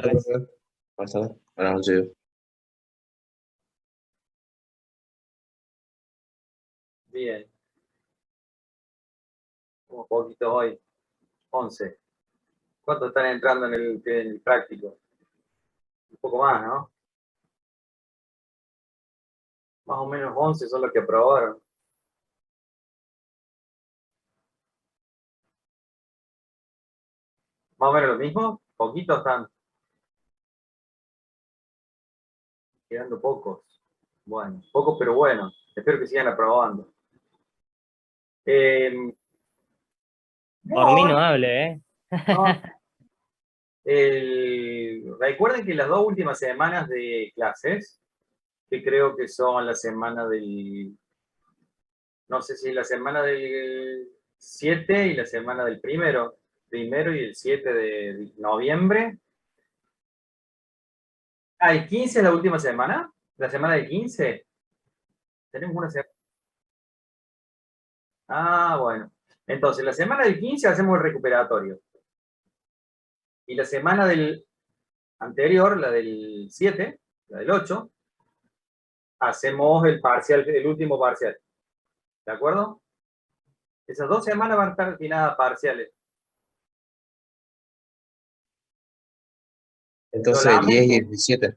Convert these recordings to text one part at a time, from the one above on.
Buenas tardes. Buenas noches. Bien. Un poquito hoy. 11. ¿Cuántos están entrando en el práctico? Un poco más, ¿no? Más o menos 11 son los que aprobaron. Más o menos lo mismo. Poquitos están. Quedando pocos. Bueno, pocos pero buenos. Espero que sigan aprobando. Por mí no hable, ¿eh? No. Recuerden que las dos últimas semanas de clases, que creo que son la semana del, no sé si la semana del 7 y la semana del primero y el 7 de noviembre. Ah, ¿el 15 es la última semana? ¿La semana del 15? Tenemos una semana. Ah, bueno. Entonces, la semana del 15 hacemos el recuperatorio. Y la semana del anterior, la del 7, la del 8, hacemos el parcial, el último parcial. ¿De acuerdo? Esas 2 semanas van a estar destinadas a parciales. Entonces, el 10 y el 17.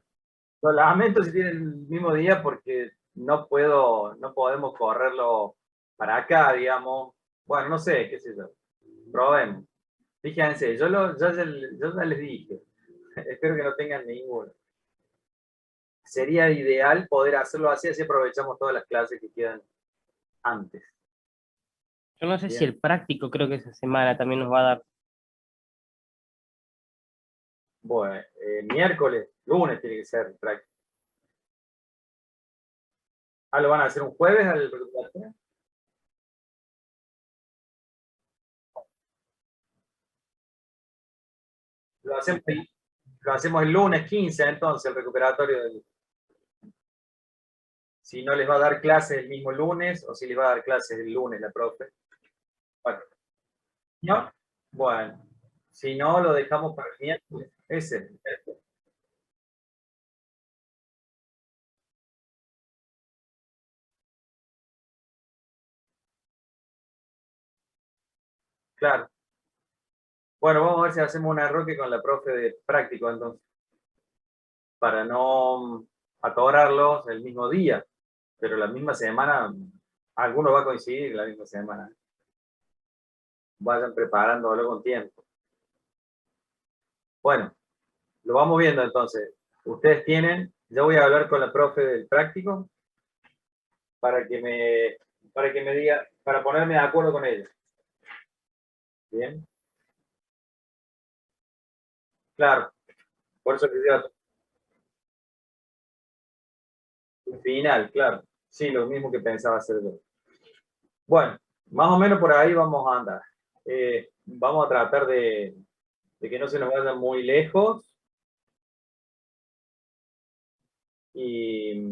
Lo lamento si tienen el mismo día porque no podemos correrlo para acá, digamos. Bueno, no sé, qué sé yo. Probemos. Fíjense, yo ya les dije. Espero que no tengan ninguno. Sería ideal poder hacerlo así aprovechamos todas las clases que quedan antes. Yo no sé Bien. si el práctico creo que esa semana también nos va a dar. Bueno, miércoles, lunes tiene que ser práctico. Ah, ¿lo van a hacer un jueves al recuperatorio? Lo hacemos el lunes 15, entonces, el recuperatorio del... Si no les va a dar clases el mismo lunes o si les va a dar clases el lunes la profe. Bueno, ¿no? Bueno, si no, lo dejamos para el miércoles. Ese. Claro. Bueno, vamos a ver si hacemos un arroque con la profe de práctico, entonces. Para no atorarlos el mismo día. Pero la misma semana, alguno va a coincidir la misma semana. Vayan preparándolo con tiempo. Bueno, lo vamos viendo entonces. Ustedes tienen, ya voy a hablar con la profe del práctico para que me diga, para ponerme de acuerdo con ella. Bien. Claro, por eso que digo, el final, claro. Sí, lo mismo que pensaba hacer yo. Bueno, más o menos por ahí vamos a andar. Vamos a tratar de que no se nos vaya muy lejos. Y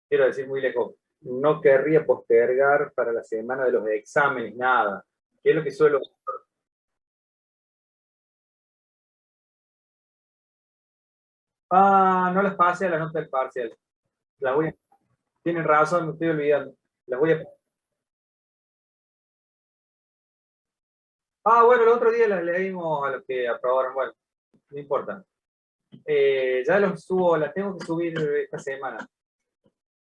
quiero decir muy lejos, no querría postergar para la semana de los exámenes, nada. ¿Qué es lo que suelo hacer? Ah, no las pasé a la nota del parcial. Las voy a... Tienen razón, me estoy olvidando. Las voy a... Ah, bueno, el otro día las leímos a los que aprobaron. Bueno, no importa. Ya los subo, las tengo que subir esta semana.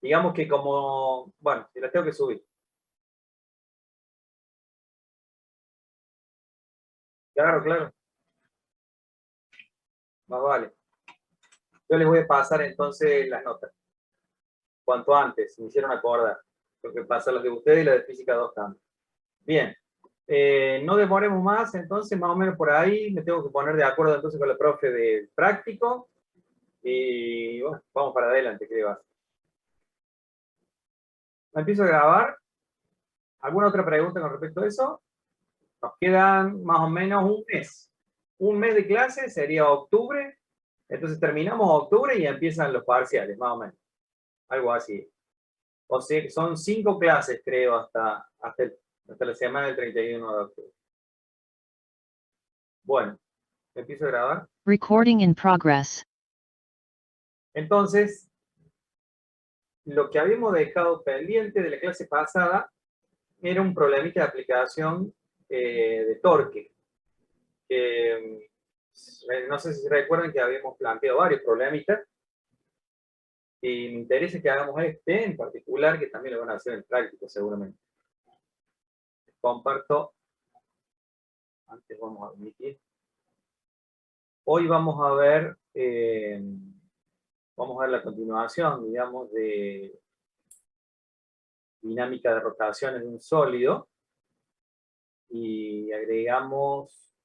Digamos que como... Bueno, las tengo que subir. Claro, claro. Más vale. Yo les voy a pasar entonces las notas. Cuanto antes, me hicieron acordar. Lo que pasa los de ustedes y la de física 2 también. Bien. No demoremos más, entonces más o menos por ahí me tengo que poner de acuerdo entonces con la profe de práctico y bueno, vamos para adelante, ¿qué vas? Me empiezo a grabar. ¿Alguna otra pregunta con respecto a eso? Nos quedan más o menos un mes. Un mes de clase sería octubre, entonces terminamos octubre y empiezan los parciales, más o menos. Algo así. O sea, son 5 clases, creo, hasta la semana del 31 de octubre. Bueno, Empiezo a grabar. Recording in progress. Entonces, lo que habíamos dejado pendiente de la clase pasada era un problemita de aplicación de torque. No sé si recuerdan que habíamos planteado varios problemitas. Y me interesa que hagamos este en particular, que también lo van a hacer en práctico seguramente. Comparto. Antes vamos a admitir. Hoy vamos a ver la continuación, digamos, de dinámica de rotaciones de un sólido y agregamos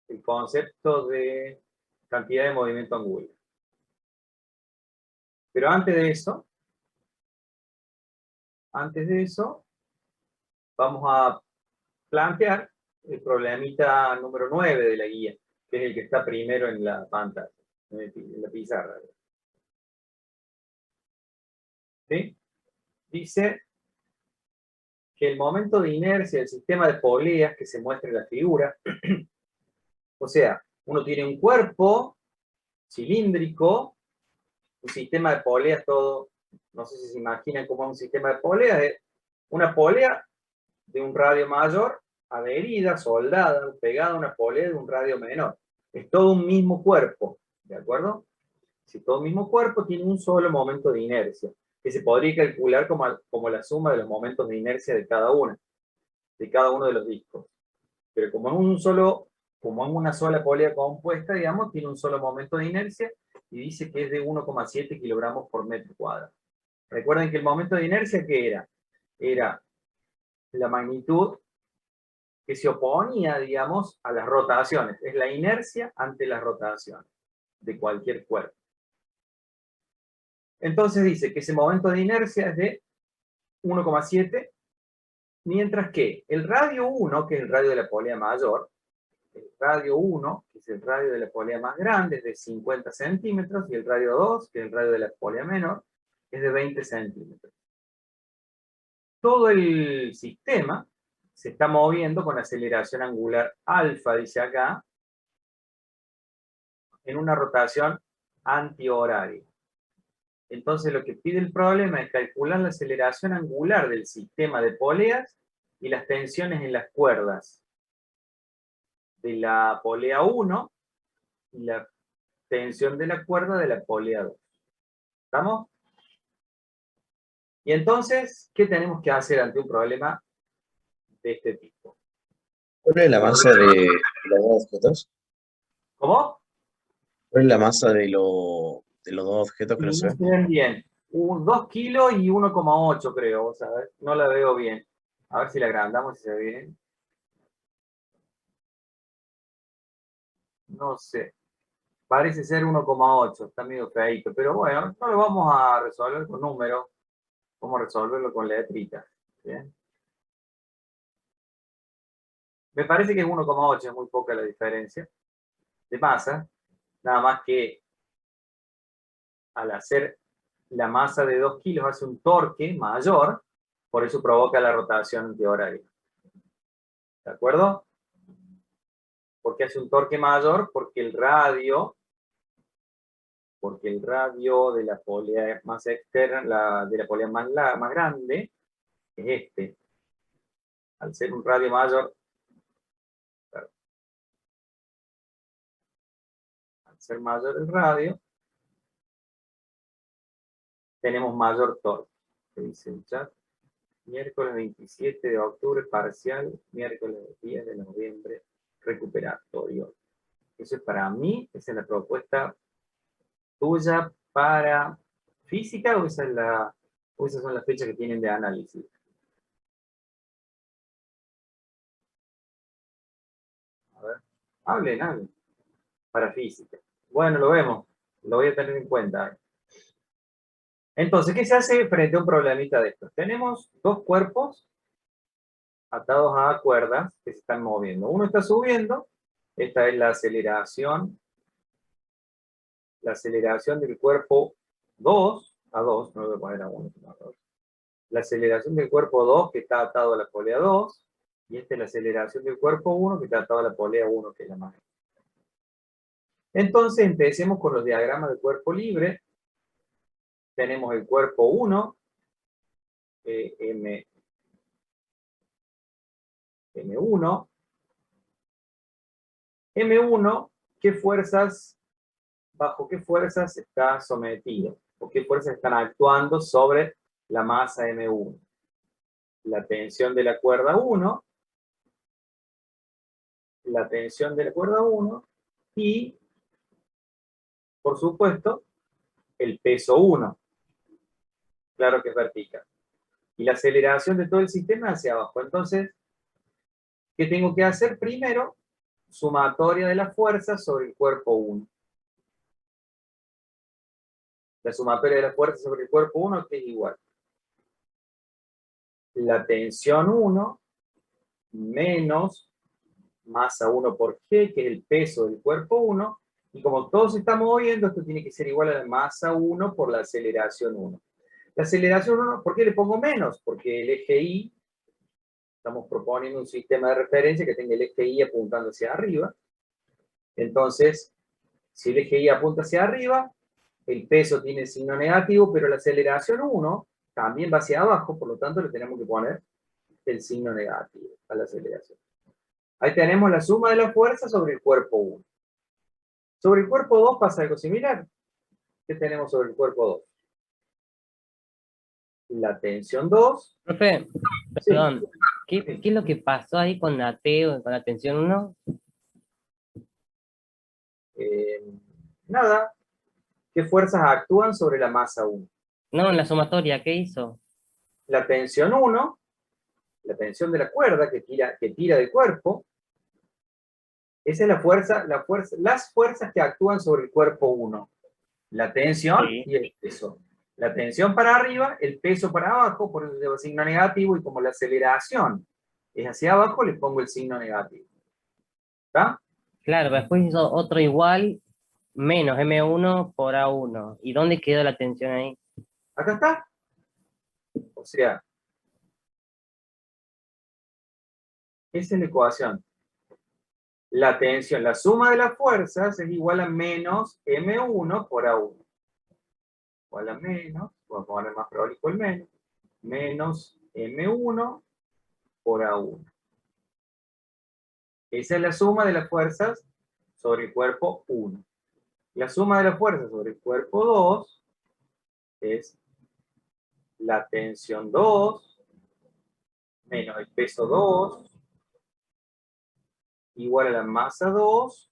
el concepto de cantidad de movimiento angular. Pero antes de eso, vamos a plantear el problemita número 9 de la guía, que es el que está primero en la pantalla, en la pizarra. ¿Sí? Dice que el momento de inercia del sistema de poleas que se muestra en la figura, o sea, uno tiene un cuerpo cilíndrico, un sistema de poleas todo, no sé si se imaginan cómo es un sistema de poleas, es una polea de un radio mayor, adherida, soldada, pegada a una polea de un radio menor. Es todo un mismo cuerpo, ¿de acuerdo? Si todo el mismo cuerpo tiene un solo momento de inercia, que se podría calcular como la suma de los momentos de inercia de cada uno de los discos. Pero como es una sola polea compuesta, digamos, tiene un solo momento de inercia y dice que es de 1,7 kilogramos por metro cuadrado. Recuerden que el momento de inercia, ¿qué era? Era la magnitud que se oponía, digamos, a las rotaciones. Es la inercia ante las rotaciones de cualquier cuerpo. Entonces dice que ese momento de inercia es de 1,7, mientras que el radio 1, que es el radio de la polea mayor, el radio 1, que es el radio de la polea más grande, es de 50 centímetros, y el radio 2, que es el radio de la polea menor, es de 20 centímetros. Todo el sistema se está moviendo con aceleración angular alfa, dice acá, en una rotación antihoraria. Entonces lo que pide el problema es calcular la aceleración angular del sistema de poleas y las tensiones en las cuerdas de la polea 1 y la tensión de la cuerda de la polea 2. ¿Estamos? Y entonces, ¿qué tenemos que hacer ante un problema de este tipo? ¿Cuál es la masa de los dos objetos? ¿Cómo? ¿Cuál es la masa de los dos objetos que no No se se ven? ven bien. 2 kilos y 1,8 creo, ¿sabes? No la veo bien. A ver si la agrandamos y se ve bien. No sé. Parece ser 1,8, está medio feito, pero bueno, no lo vamos a resolver con números, vamos a resolverlo con letritas. ¿Bien? Me parece que es 1,8, es muy poca la diferencia de masa, nada más que al hacer la masa de 2 kilos hace un torque mayor, por eso provoca la rotación antihoraria. ¿De acuerdo? ¿Por qué hace un torque mayor? Porque el radio de la polea más externa, de la polea más grande, es este. Al ser un radio mayor, al ser mayor el radio, tenemos mayor torque. ¿Qué dice el chat? Miércoles 27 de octubre, parcial, miércoles 10 de noviembre, recuperatorio. Eso es para mí, esa es la propuesta tuya para física, o esas son las fechas que tienen de análisis. A ver, hablen. Para física. Bueno, lo vemos, lo voy a tener en cuenta. Entonces, ¿qué se hace frente a un problemita de estos? Tenemos dos cuerpos atados a cuerdas que se están moviendo. Uno está subiendo, esta es la aceleración del cuerpo 2, a 2, no lo voy a poner a 1, sino a 2. La aceleración del cuerpo 2 que está atado a la polea 2, y esta es la aceleración del cuerpo 1 que está atado a la polea 1, que es la más grande. Entonces empecemos con los diagramas de cuerpo libre. Tenemos el cuerpo 1, M1. M1, bajo qué fuerzas está sometido, o qué fuerzas están actuando sobre la masa M1. La tensión de la cuerda 1, y, por supuesto, el peso 1. Claro que es vertical. Y la aceleración de todo el sistema hacia abajo. Entonces, ¿qué tengo que hacer? Primero, sumatoria de la fuerza sobre el cuerpo 1. La sumatoria de la fuerza sobre el cuerpo 1 que es igual. La tensión 1 menos masa 1 por G, que es el peso del cuerpo 1, y como todo se está moviendo, esto tiene que ser igual a la masa 1 por la aceleración 1. La aceleración 1, ¿por qué le pongo menos? Porque el eje Y, estamos proponiendo un sistema de referencia que tenga el eje Y apuntando hacia arriba. Entonces, si el eje Y apunta hacia arriba, el peso tiene signo negativo, pero la aceleración 1 también va hacia abajo, por lo tanto le tenemos que poner el signo negativo a la aceleración. Ahí tenemos la suma de la fuerza sobre el cuerpo 1. Sobre el cuerpo 2 pasa algo similar. ¿Qué tenemos sobre el cuerpo 2? La tensión 2. Profe, Sí. perdón, ¿qué es lo que pasó ahí con la T o con la tensión 1? Nada. ¿Qué fuerzas actúan sobre la masa 1? No, en la sumatoria, ¿qué hizo? La tensión 1, la tensión de la cuerda que tira del cuerpo, esa es las fuerzas que actúan sobre el cuerpo 1. La tensión Sí. y el peso. La tensión para arriba, el peso para abajo, por eso lleva signo negativo, y como la aceleración es hacia abajo, le pongo el signo negativo. ¿Está? Claro, pero después hizo otro igual, menos M1 por A1. ¿Y dónde quedó la tensión ahí? Acá está. O sea, esa es la ecuación. La tensión, la suma de las fuerzas es igual a menos M1 por A1. Igual a menos, voy a poner más prolijo el menos M1 por A1. Esa es la suma de las fuerzas sobre el cuerpo 1. La suma de las fuerzas sobre el cuerpo 2 es la tensión 2 menos el peso 2 igual a la masa 2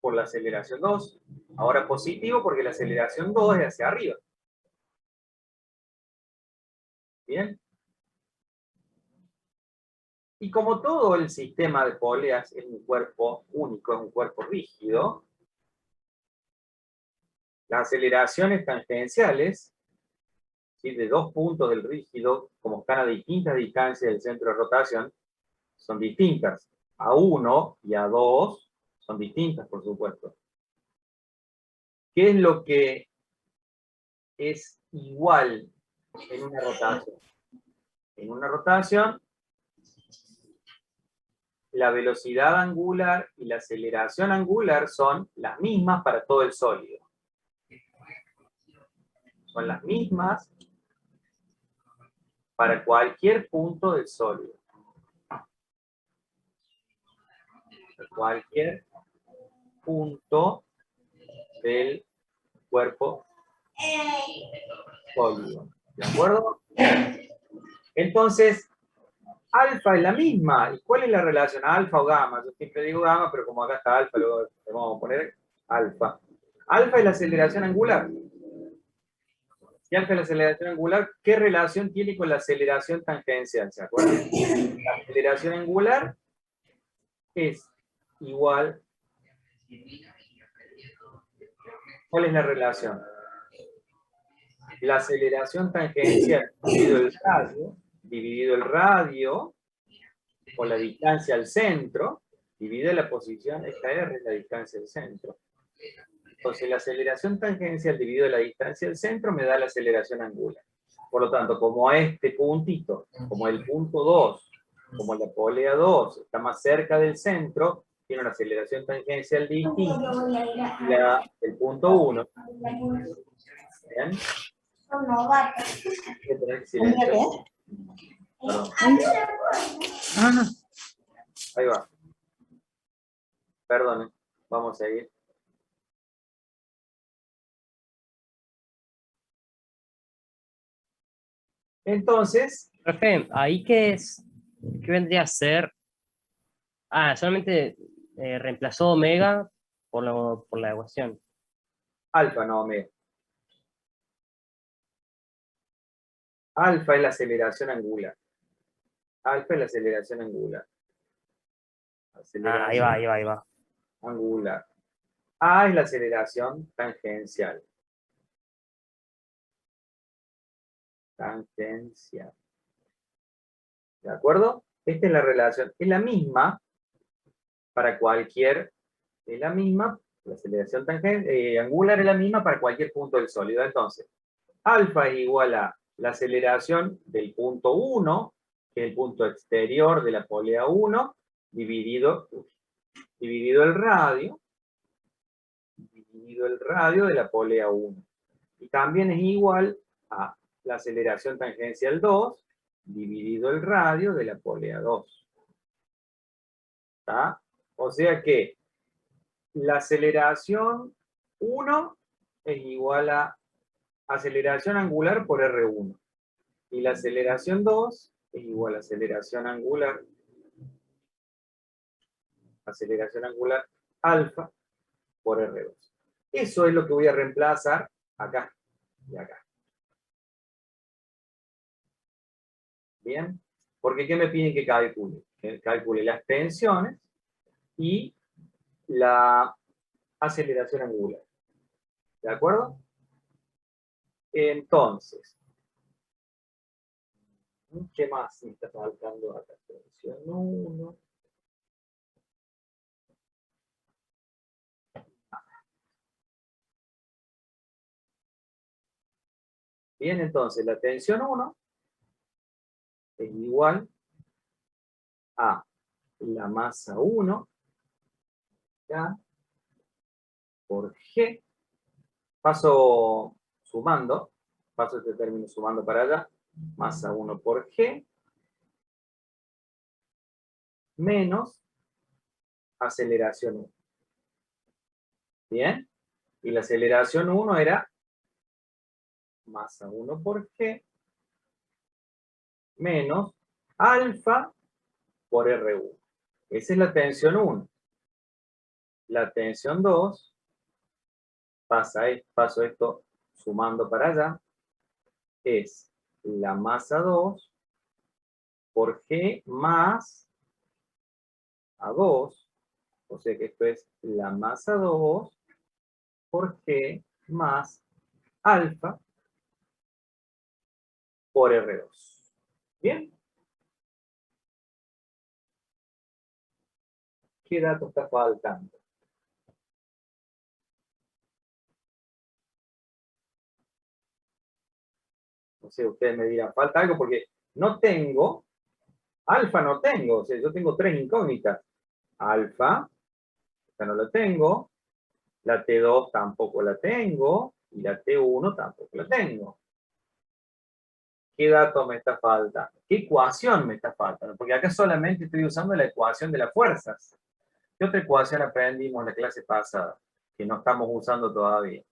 por la aceleración 2. Ahora positivo porque la aceleración 2 es hacia arriba. ¿Bien? Y como todo el sistema de poleas es un cuerpo único, es un cuerpo rígido, las aceleraciones tangenciales, ¿sí?, de dos puntos del rígido, como están a distintas distancias del centro de rotación, son distintas. A1 y A2 son distintas, por supuesto. ¿Qué es lo que es igual en una rotación? En una rotación, la velocidad angular y la aceleración angular son las mismas para todo el sólido. Son las mismas para cualquier punto del sólido. Cualquier punto del cuerpo sólido. ¿De acuerdo? Entonces, alfa es la misma. ¿Y cuál es la relación? Alfa o gamma. Yo siempre digo gamma, pero como acá está alfa, luego le vamos a poner alfa. Alfa es la aceleración angular. Si alfa es la aceleración angular, ¿qué relación tiene con la aceleración tangencial? ¿Se acuerdan? La aceleración angular es igual. ¿Cuál es la relación? La aceleración tangencial dividido el radio por la distancia al centro, dividido la posición, esta R es la distancia al centro. Entonces la aceleración tangencial dividido la distancia al centro me da la aceleración angular. Por lo tanto, como a este puntito, como el punto 2, como la polea 2 está más cerca del centro, tiene una aceleración tangencial distinta, el punto 1. Bien. Voy a tener silencio. Perdón. Ahí va. Perdón, vamos a seguir. Entonces, Profe, ahí qué es, ¿qué vendría a ser? Ah, solamente reemplazó omega por la ecuación. alfa no omega. Alfa es la aceleración angular. Alfa es la aceleración angular. Ah, ahí va. Angular. A es la aceleración tangencial. Tangencial. ¿De acuerdo? Esta es la relación. Es la misma para cualquier, es la misma, la aceleración angular es la misma para cualquier punto del sólido. Entonces, alfa es igual a la aceleración del punto 1, que es el punto exterior de la polea 1, dividido el radio, de la polea 1. Y también es igual a la aceleración tangencial 2, dividido el radio de la polea 2. ¿Está? O sea que la aceleración 1 es igual a aceleración angular por R1. Y la aceleración 2 es igual a aceleración angular alfa por R2. Eso es lo que voy a reemplazar acá y acá. ¿Bien? Porque ¿qué me piden que calcule? Que calcule las tensiones y la aceleración angular. ¿De acuerdo? Entonces, ¿qué más me está faltando acá? Tensión 1. Bien, entonces la tensión 1 es igual a la masa 1 ya, por G. Paso sumando, paso este término sumando para allá, masa 1 por G, menos aceleración 1. ¿Bien? Y la aceleración 1 era masa 1 por G, menos alfa por R1. Esa es la tensión 1. La tensión 2, paso esto sumando para allá, es la masa 2 por G más A2, o sea que esto es la masa 2 por G más alfa por R2. ¿Bien? ¿Qué dato está faltando? No sé, ustedes me dirán, falta algo porque no tengo, alfa no tengo, o sea, yo tengo 3 incógnitas. Alfa, esta no la tengo, la T2 tampoco la tengo, y la T1 tampoco la tengo. ¿Qué dato me está faltando? ¿Qué ecuación me está faltando? Porque acá solamente estoy usando la ecuación de las fuerzas. ¿Qué otra ecuación aprendimos en la clase pasada que no estamos usando todavía?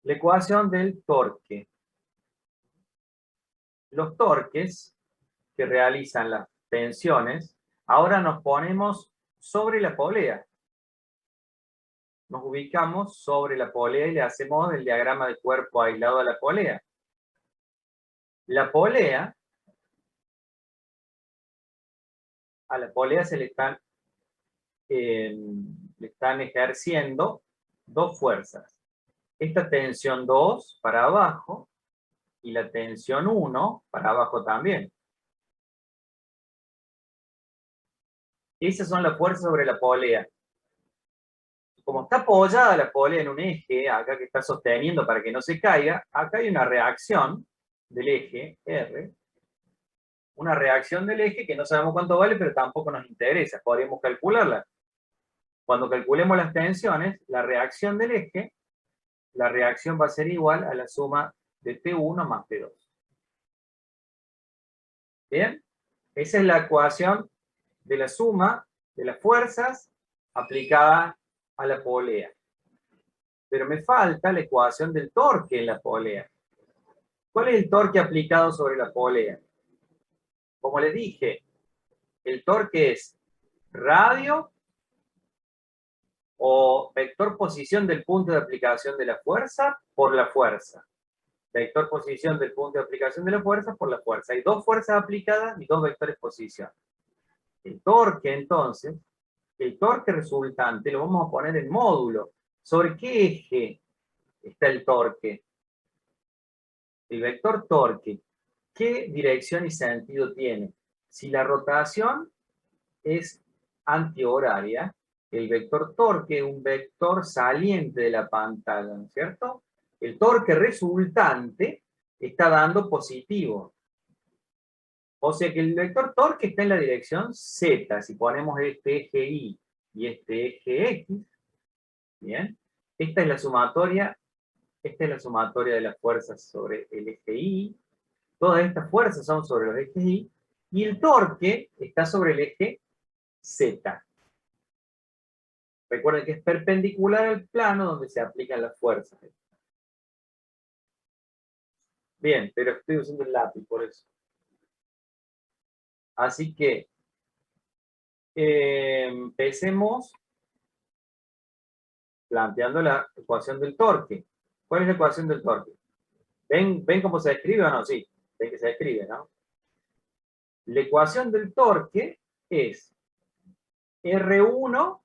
La ecuación del torque. Los torques que realizan las tensiones, ahora nos ponemos sobre la polea. Nos ubicamos sobre la polea y le hacemos el diagrama de cuerpo aislado a la polea. La polea, a la polea se le están ejerciendo dos fuerzas. Esta tensión 2 para abajo y la tensión 1 para abajo también. Esas son las fuerzas sobre la polea. Como está apoyada la polea en un eje, acá que está sosteniendo para que no se caiga, acá hay una reacción del eje R, una reacción del eje que no sabemos cuánto vale, pero tampoco nos interesa. Podríamos calcularla. Cuando calculemos las tensiones, la reacción del eje, la reacción va a ser igual a la suma de T1 más T2. ¿Bien? Esa es la ecuación de la suma de las fuerzas aplicada a la polea. Pero me falta la ecuación del torque en la polea. ¿Cuál es el torque aplicado sobre la polea? Como les dije, el torque es radio o vector posición del punto de aplicación de la fuerza por la fuerza. Vector posición del punto de aplicación de la fuerza por la fuerza. Hay dos fuerzas aplicadas y dos vectores posición. El torque, entonces, el torque resultante lo vamos a poner en módulo. ¿Sobre qué eje está el torque? El vector torque, ¿qué dirección y sentido tiene? Si la rotación es antihoraria, el vector torque es un vector saliente de la pantalla, ¿no es cierto? El torque resultante está dando positivo. O sea que el vector torque está en la dirección Z. Si ponemos este eje Y y este eje X, ¿bien? Esta es la sumatoria de las fuerzas sobre el eje Y. Todas estas fuerzas son sobre los ejes Y. Y el torque está sobre el eje Z. Recuerden que es perpendicular al plano donde se aplican las fuerzas. Bien, pero estoy usando el lápiz por eso. Así que empecemos planteando la ecuación del torque. ¿Cuál es la ecuación del torque? ¿Ven cómo se escribe o no? Sí, ven que se escribe, ¿no? La ecuación del torque es R1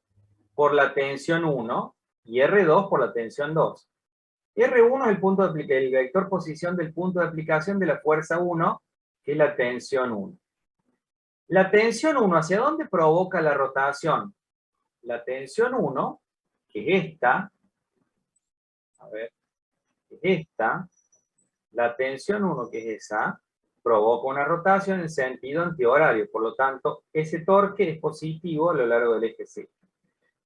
por la tensión 1 y R2 por la tensión 2. R1 es el vector posición del punto de aplicación de la fuerza 1, que es la tensión 1. La tensión 1, ¿hacia dónde provoca la rotación? La tensión 1, que es esta, a ver, que es esta, la tensión 1, que es esa, provoca una rotación en sentido antihorario, por lo tanto, ese torque es positivo a lo largo del eje C.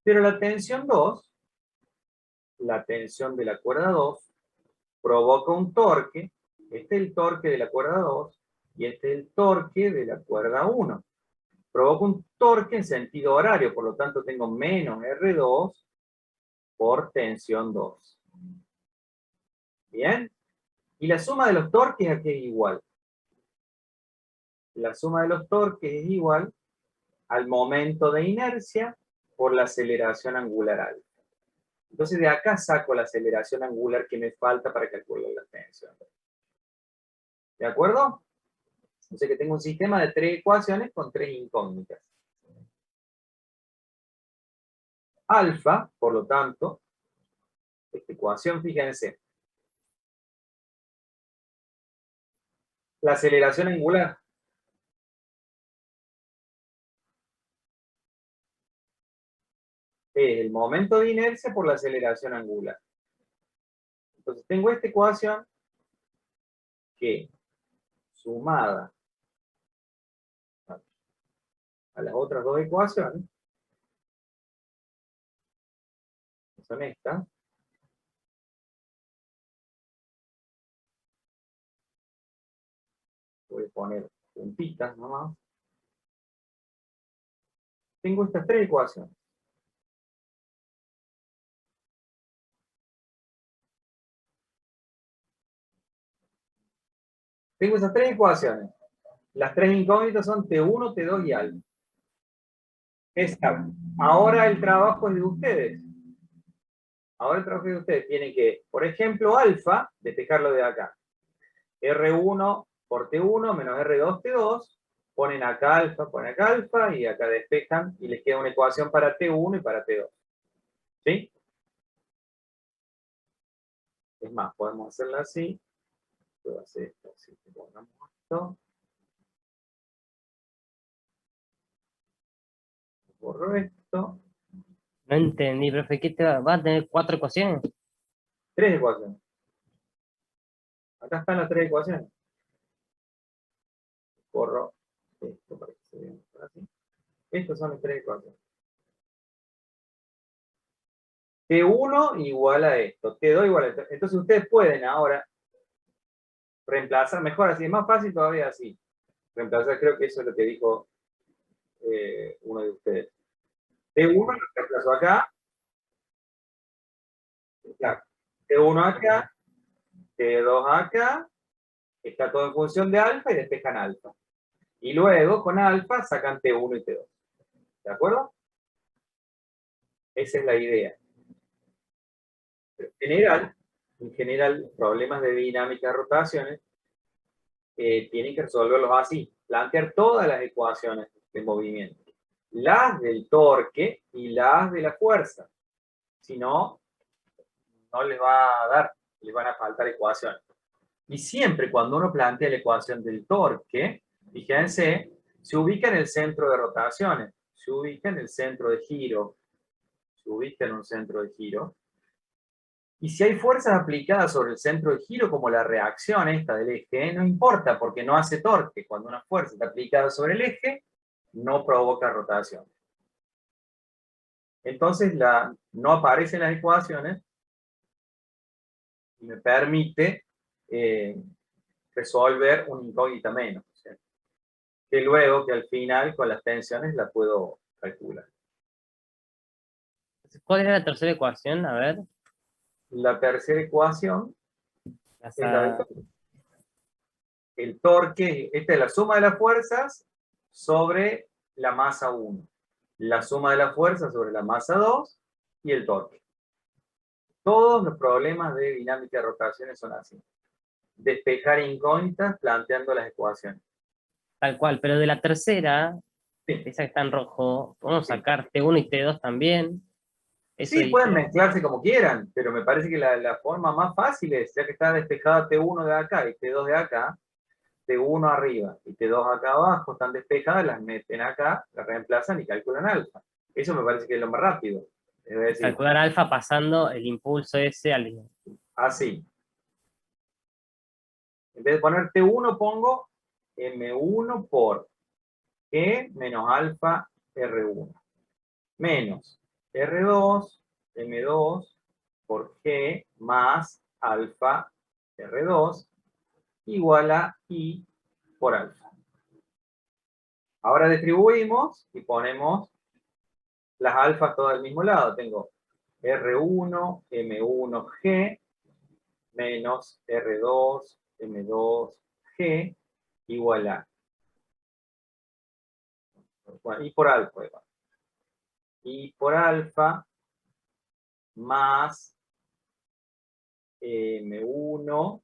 Pero la tensión 2, la tensión de la cuerda 2, provoca un torque, este es el torque de la cuerda 2, y este es el torque de la cuerda 1. Provoca un torque en sentido horario, por lo tanto tengo menos R2 por tensión 2. ¿Bien? Y la suma de los torques aquí es igual. La suma de los torques es igual al momento de inercia por la aceleración angular alfa. Entonces de acá saco la aceleración angular que me falta para calcular la tensión. ¿De acuerdo? O sea que tengo un sistema de 3 ecuaciones con 3 incógnitas. Alfa, por lo tanto, esta ecuación, fíjense, la aceleración angular es el momento de inercia por la aceleración angular. Entonces tengo esta ecuación que, sumada a las otras dos ecuaciones, que son estas, voy a poner puntitas nomás, tengo estas 3 ecuaciones. Tengo esas 3 ecuaciones. Las 3 incógnitas son T1, T2 y alfa. Ahora el trabajo es de ustedes. Ahora el trabajo es de ustedes. Tienen que, por ejemplo, alfa, despejarlo de acá. R1 por T1 menos R2 T2. Ponen acá alfa y acá despejan y les queda una ecuación para T1 y para T2. ¿Sí? Es más, podemos hacerla así. Puedo hacer esto así. Pongamos esto. Borro esto. No entendí, profe, ¿qué va a tener 4 ecuaciones? 3 ecuaciones. Acá están las 3 ecuaciones. Borro esto para que se vea mejor así. Estas son las tres ecuaciones. T1 igual a esto, T2 igual a esto. Entonces ustedes pueden ahora reemplazar, mejor así, es más fácil todavía así. Reemplazar, creo que eso es lo que dijo uno de ustedes. T1 lo reemplazo acá. Claro. T1 acá, T2 acá, está todo en función de alfa y despejan alfa. Y luego con alfa sacan T1 y T2. ¿De acuerdo? Esa es la idea. En general, problemas de dinámica de rotaciones tienen que resolverlos así. Plantear todas las ecuaciones de movimiento. Las del torque y las de la fuerza. Si no, no les va a dar, les van a faltar ecuaciones. Y siempre cuando uno plantea la ecuación del torque, fíjense, se ubica en el centro de rotaciones, se ubica en el centro de giro, se ubica en un centro de giro. Y si hay fuerzas aplicadas sobre el centro de giro, como la reacción esta del eje, no importa, porque no hace torque. Cuando una fuerza está aplicada sobre el eje, no provoca rotación. Entonces no aparecen las ecuaciones y me permite resolver una incógnita menos. ¿Sí? Que luego, que al final, con las tensiones, la puedo calcular. ¿Cuál es la tercera ecuación? A ver. La tercera ecuación La es la del torque. El torque, esta es la suma de las fuerzas sobre la masa 1. La suma de las fuerzas sobre la masa 2 y el torque. Todos los problemas de dinámica de rotaciones son así. Despejar incógnitas planteando las ecuaciones. Tal cual, pero de la tercera, Sí, esa que está en rojo, podemos Sí. sacar T1 y T2 también. Eso sí, pueden dice, mezclarse como quieran, pero me parece que la forma más fácil es, ya que está despejada T1 de acá y T2 de acá, T1 arriba y T2 acá abajo están despejadas, las meten acá, las reemplazan y calculan alfa. Eso me parece que es lo más rápido. Es decir, calcular alfa pasando el impulso ese al... así. En vez de poner T1 pongo M1 por E menos alfa R1. Menos R2, M2 por G más alfa R2 igual a I por alfa. Ahora distribuimos y ponemos las alfas todas al mismo lado. Tengo R1, M1G menos R2, M2G igual a I por alfa. I por alfa más M1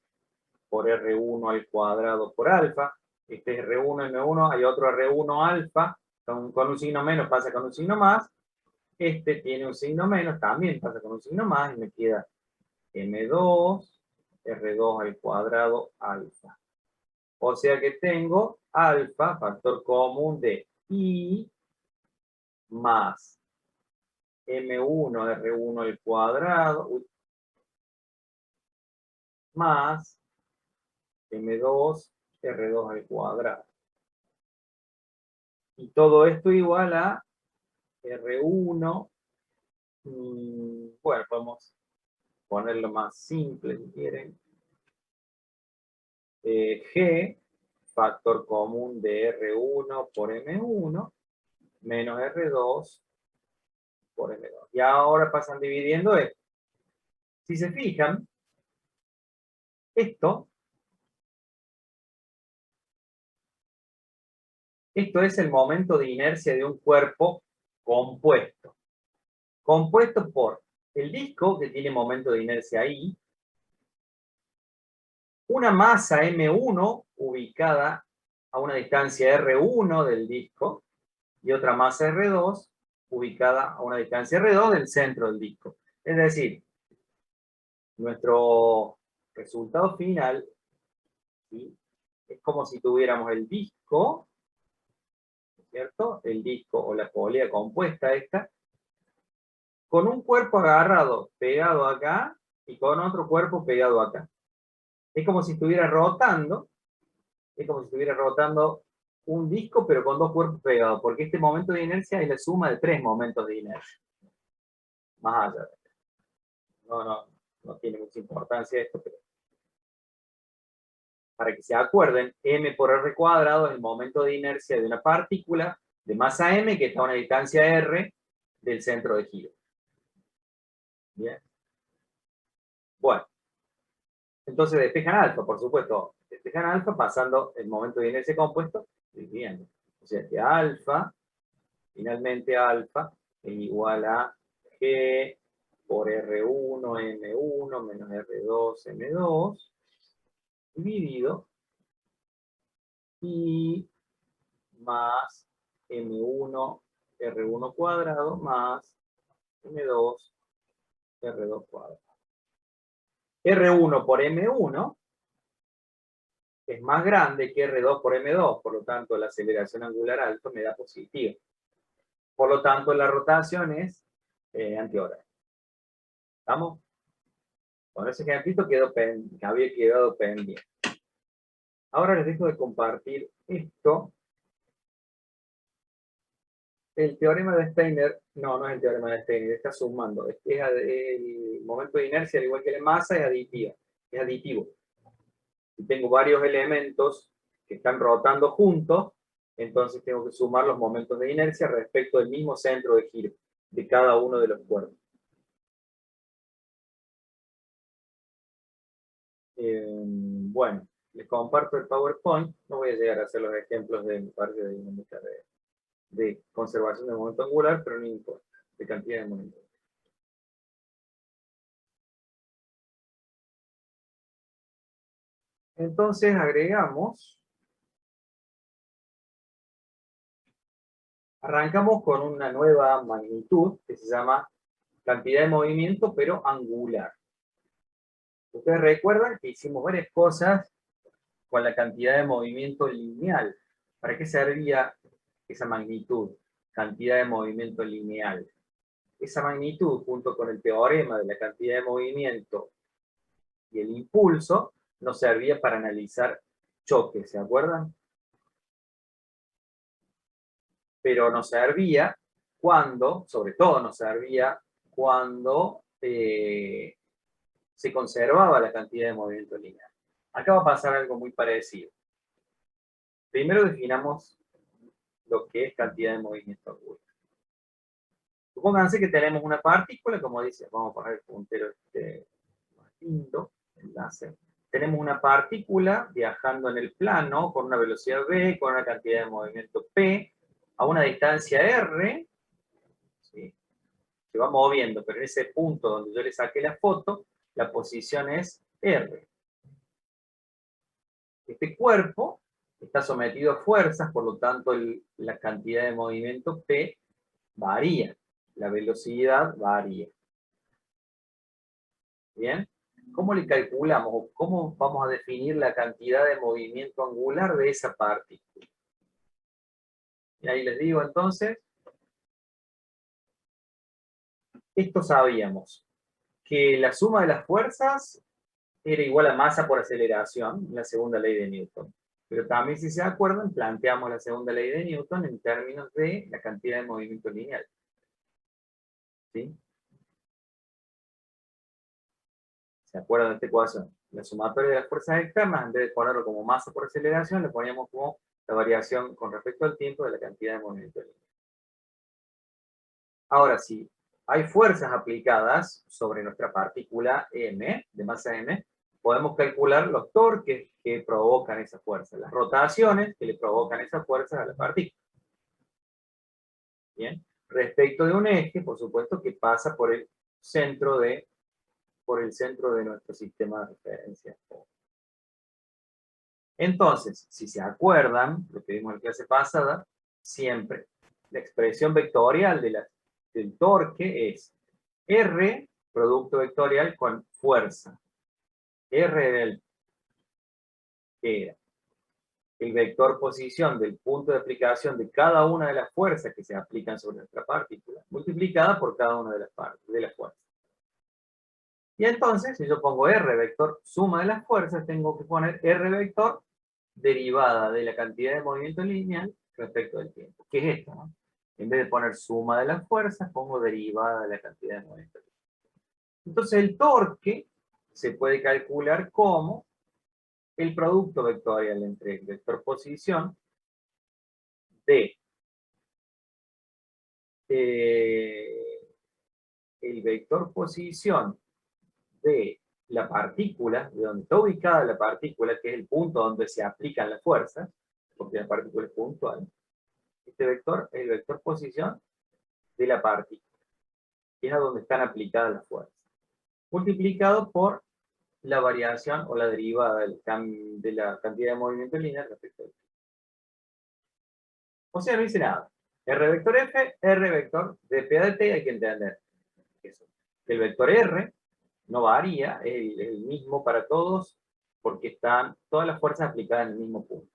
por R1 al cuadrado por alfa. Este es R1, M1, hay otro R1 alfa, con un signo menos pasa con un signo más. Este tiene un signo menos, también pasa con un signo más, y me queda M2, R2 al cuadrado alfa. O sea que tengo alfa, factor común de I, más M1, R1 al cuadrado, más M2, R2 al cuadrado. Y todo esto igual a R1, bueno, podemos ponerlo más simple si quieren. G, factor común de R1 por M1, menos R2 por M2. Y ahora pasan dividiendo esto. Si se fijan, esto es el momento de inercia de un cuerpo compuesto. Compuesto por el disco, que tiene momento de inercia I, una masa M1 ubicada a una distancia R1 del disco, y otra masa R2 ubicada a una distancia R2 del centro del disco. Es decir, nuestro resultado final, ¿sí?, es como si tuviéramos el disco, ¿cierto? El disco o la polea compuesta esta, con un cuerpo agarrado, pegado acá, y con otro cuerpo pegado acá. Es como si estuviera rotando, un disco pero con dos cuerpos pegados, porque este momento de inercia es la suma de 3 momentos de inercia. Más allá. No tiene mucha importancia esto, pero para que se acuerden, m por r cuadrado es el momento de inercia de una partícula de masa m que está a una distancia r del centro de giro. Bien. Bueno. Entonces despejan alfa, por supuesto. Despejan alfa pasando el momento de inercia compuesto dividiendo. O sea que alfa, finalmente alfa, es igual a G por R1, M1, menos R2, M2, dividido y más M1, R1 cuadrado, más M2, R2 cuadrado. R1 por M1 es más grande que R2 por M2, por lo tanto la aceleración angular alfa me da positiva. Por lo tanto la rotación es antihora. ¿Estamos? Con ese ejemplito había quedado pendiente. Ahora les dejo de compartir esto. El teorema de Steiner, no es el teorema de Steiner, está sumando. El momento de inercia, al igual que la masa, es aditivo. Si tengo varios elementos que están rotando juntos, entonces tengo que sumar los momentos de inercia respecto del mismo centro de giro de cada uno de los cuerpos. Bueno, les comparto el PowerPoint. No voy a llegar a hacer los ejemplos de mi parte de dinámica de conservación de momento angular, pero no importa, de cantidad de momentos. Entonces agregamos, arrancamos con una nueva magnitud que se llama cantidad de movimiento, pero angular. Ustedes recuerdan que hicimos varias cosas con la cantidad de movimiento lineal. ¿Para qué servía esa magnitud? Cantidad de movimiento lineal. Esa magnitud, junto con el teorema de la cantidad de movimiento y el impulso, nos servía para analizar choques, ¿se acuerdan? Pero nos servía cuando, sobre todo nos servía cuando se conservaba la cantidad de movimiento lineal. Acá va a pasar algo muy parecido. Primero definamos lo que es cantidad de movimiento angular. Supónganse que tenemos una partícula, como dice, vamos a poner el puntero más lindo, enlace. Tenemos una partícula viajando en el plano con una velocidad v, con una cantidad de movimiento p, a una distancia r, ¿sí? Se va moviendo, pero en ese punto donde yo le saqué la foto, la posición es r. Este cuerpo está sometido a fuerzas, por lo tanto la cantidad de movimiento p varía, la velocidad varía. ¿Bien? ¿Cómo le calculamos o cómo vamos a definir la cantidad de movimiento angular de esa partícula? Y ahí les digo entonces, esto sabíamos, que la suma de las fuerzas era igual a masa por aceleración, la segunda ley de Newton. Pero también, si se acuerdan, planteamos la segunda ley de Newton en términos de la cantidad de movimiento lineal. ¿Sí? ¿Se acuerdan de esta ecuación? La sumatoria de las fuerzas externas, en vez de ponerlo como masa por aceleración, le poníamos como la variación con respecto al tiempo de la cantidad de movimiento lineal. Ahora sí, hay fuerzas aplicadas sobre nuestra partícula M, de masa M, podemos calcular los torques que provocan esa fuerza, las rotaciones que le provocan esas fuerzas a la partícula. Bien, respecto de un eje, por supuesto, que pasa por el centro de nuestro sistema de referencia. Entonces, si se acuerdan, lo que vimos en la clase pasada, siempre la expresión vectorial del torque es R, producto vectorial con fuerza. R del que era el vector posición del punto de aplicación de cada una de las fuerzas que se aplican sobre nuestra partícula, multiplicada por cada una de las fuerzas. Y entonces, si yo pongo R vector suma de las fuerzas, tengo que poner R vector derivada de la cantidad de movimiento lineal respecto del tiempo. ¿Qué es esto? ¿No? En vez de poner suma de las fuerzas, pongo derivada de la cantidad de movimiento lineal. Entonces el torque se puede calcular como el producto vectorial entre el vector posición de el vector posición de la partícula, de donde está ubicada la partícula, que es el punto donde se aplican las fuerzas, porque la partícula es puntual. Este vector es el vector posición de la partícula, que es a donde están aplicadas las fuerzas, multiplicado por la variación o la derivada de la cantidad de movimiento lineal respecto al tiempo. O sea, no dice nada. R vector F, R vector de P de T, hay que entender eso. El vector R no varía, es el mismo para todos, porque están todas las fuerzas aplicadas en el mismo punto.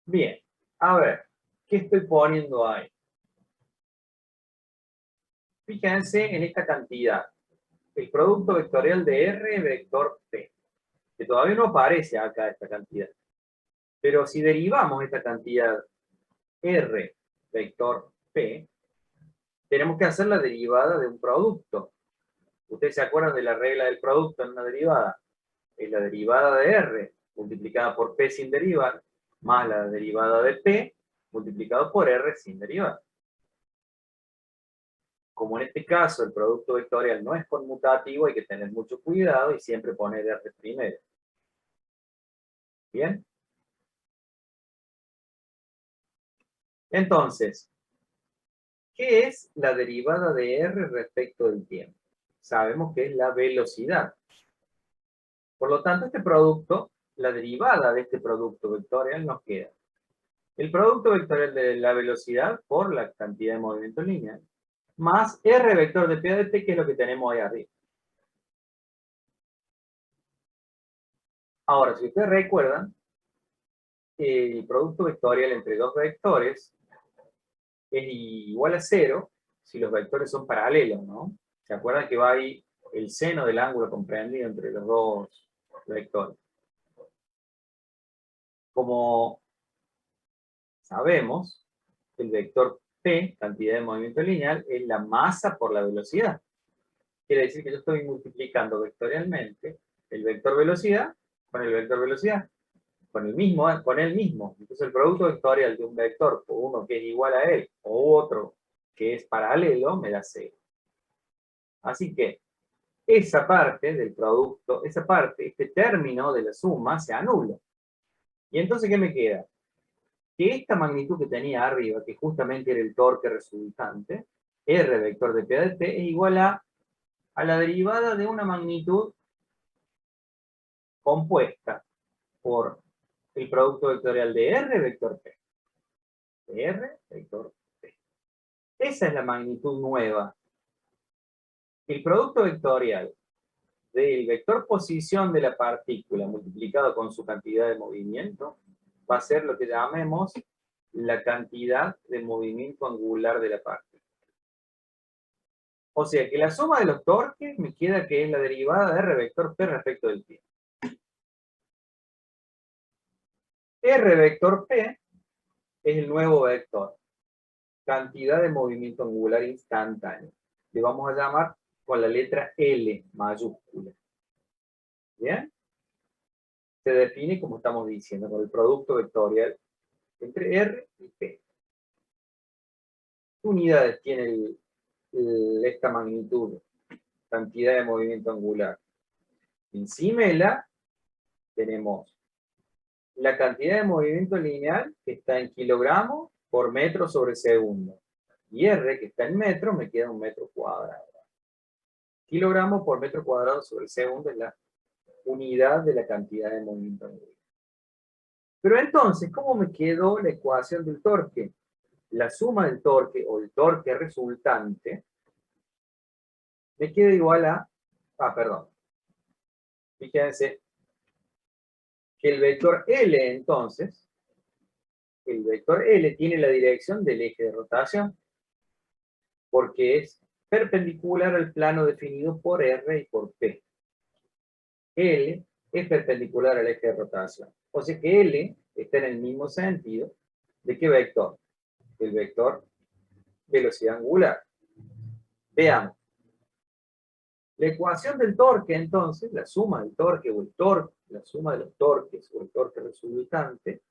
Bien, a ver, ¿qué estoy poniendo ahí? Fíjense en esta cantidad. El producto vectorial de R vector P, que todavía no aparece acá esta cantidad. Pero si derivamos esta cantidad R vector P, tenemos que hacer la derivada de un producto. ¿Ustedes se acuerdan de la regla del producto en una derivada? Es la derivada de R multiplicada por P sin derivar, más la derivada de P multiplicado por R sin derivar. Como en este caso el producto vectorial no es conmutativo, hay que tener mucho cuidado y siempre poner R primero. ¿Bien? Entonces, ¿qué es la derivada de R respecto del tiempo? Sabemos que es la velocidad. Por lo tanto, este producto, la derivada de este producto vectorial nos queda el producto vectorial de la velocidad por la cantidad de movimiento lineal, más R vector de P de T, que es lo que tenemos ahí arriba. Ahora, si ustedes recuerdan, el producto vectorial entre dos vectores es igual a 0 si los vectores son paralelos, ¿no? ¿Se acuerdan que va ahí el seno del ángulo comprendido entre los dos vectores? Como sabemos, el vector P, cantidad de movimiento lineal, es la masa por la velocidad. Quiere decir que yo estoy multiplicando vectorialmente el vector velocidad con el vector velocidad, con el mismo. Entonces el producto vectorial de un vector, por uno que es igual a él, o otro que es paralelo, me da 0. Así que esa parte del producto, este término de la suma se anula. ¿Y entonces qué me queda? Que esta magnitud que tenía arriba, que justamente era el torque resultante, R vector de P de T, es igual a la derivada de una magnitud compuesta por el producto vectorial de R vector P. De R vector P. Esa es la magnitud nueva. El producto vectorial del vector posición de la partícula multiplicado con su cantidad de movimiento va a ser lo que llamemos la cantidad de movimiento angular de la partícula. O sea que la suma de los torques me queda que es la derivada de R vector P respecto del tiempo. R vector P es el nuevo vector, cantidad de movimiento angular instantáneo. Le vamos a llamar con la letra L mayúscula. ¿Bien? Se define, como estamos diciendo, con el producto vectorial entre R y P. ¿Qué unidades tiene esta magnitud? Cantidad de movimiento angular. Encima de la tenemos la cantidad de movimiento lineal, que está en kilogramos por metro sobre segundo. Y R, que está en metro, me queda un metro cuadrado. Kilogramos por metro cuadrado sobre segundo es la unidad de la cantidad de movimiento angular. Pero entonces, ¿cómo me quedó la ecuación del torque? La suma del torque, o el torque resultante, me queda igual a... Fíjense que el vector L, entonces, el vector L tiene la dirección del eje de rotación, porque es perpendicular al plano definido por R y por P. L es perpendicular al eje de rotación. O sea que L está en el mismo sentido de qué vector, el vector velocidad angular. Veamos. La ecuación del torque, entonces, la suma del torque o el torque, la suma de los torques o el torque resultante,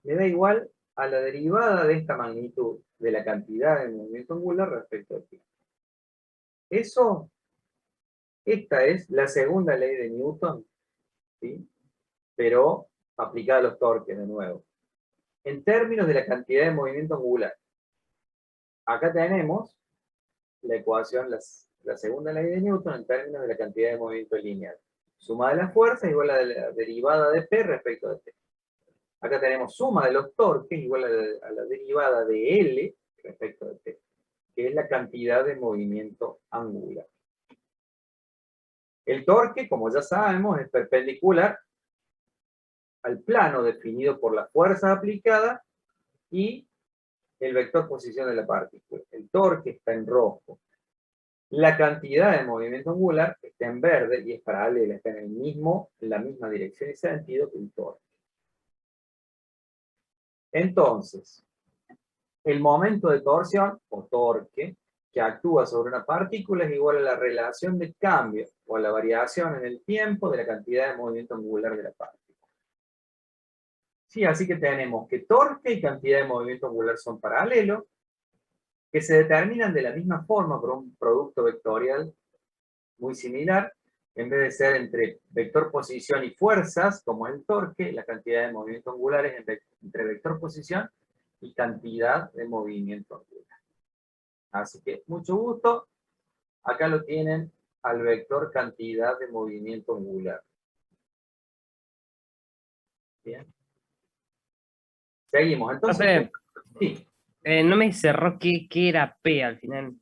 me da igual a la derivada de esta magnitud de la cantidad de movimiento angular respecto al tiempo. Eso, esta es la segunda ley de Newton, ¿sí? Pero aplicada a los torques de nuevo. En términos de la cantidad de movimiento angular. Acá tenemos la ecuación, la segunda ley de Newton en términos de la cantidad de movimiento lineal. Suma de las fuerzas igual a la derivada de P respecto de T. Acá tenemos suma de los torques igual a la derivada de L respecto de T, que es la cantidad de movimiento angular. El torque, como ya sabemos, es perpendicular al plano definido por la fuerza aplicada y el vector posición de la partícula. El torque está en rojo. La cantidad de movimiento angular está en verde y es paralela, está en la misma dirección y sentido que el torque. Entonces, el momento de torsión o torque que actúa sobre una partícula es igual a la relación de cambio o a la variación en el tiempo de la cantidad de movimiento angular de la partícula. Sí, así que tenemos que torque y cantidad de movimiento angular son paralelos, que se determinan de la misma forma por un producto vectorial muy similar, en vez de ser entre vector posición y fuerzas, como el torque, la cantidad de movimiento angular es entre vector posición y cantidad de movimiento angular. Así que, mucho gusto. Acá lo tienen al vector cantidad de movimiento angular. Bien. Seguimos. Entonces, sí. No me cerró qué era P al final.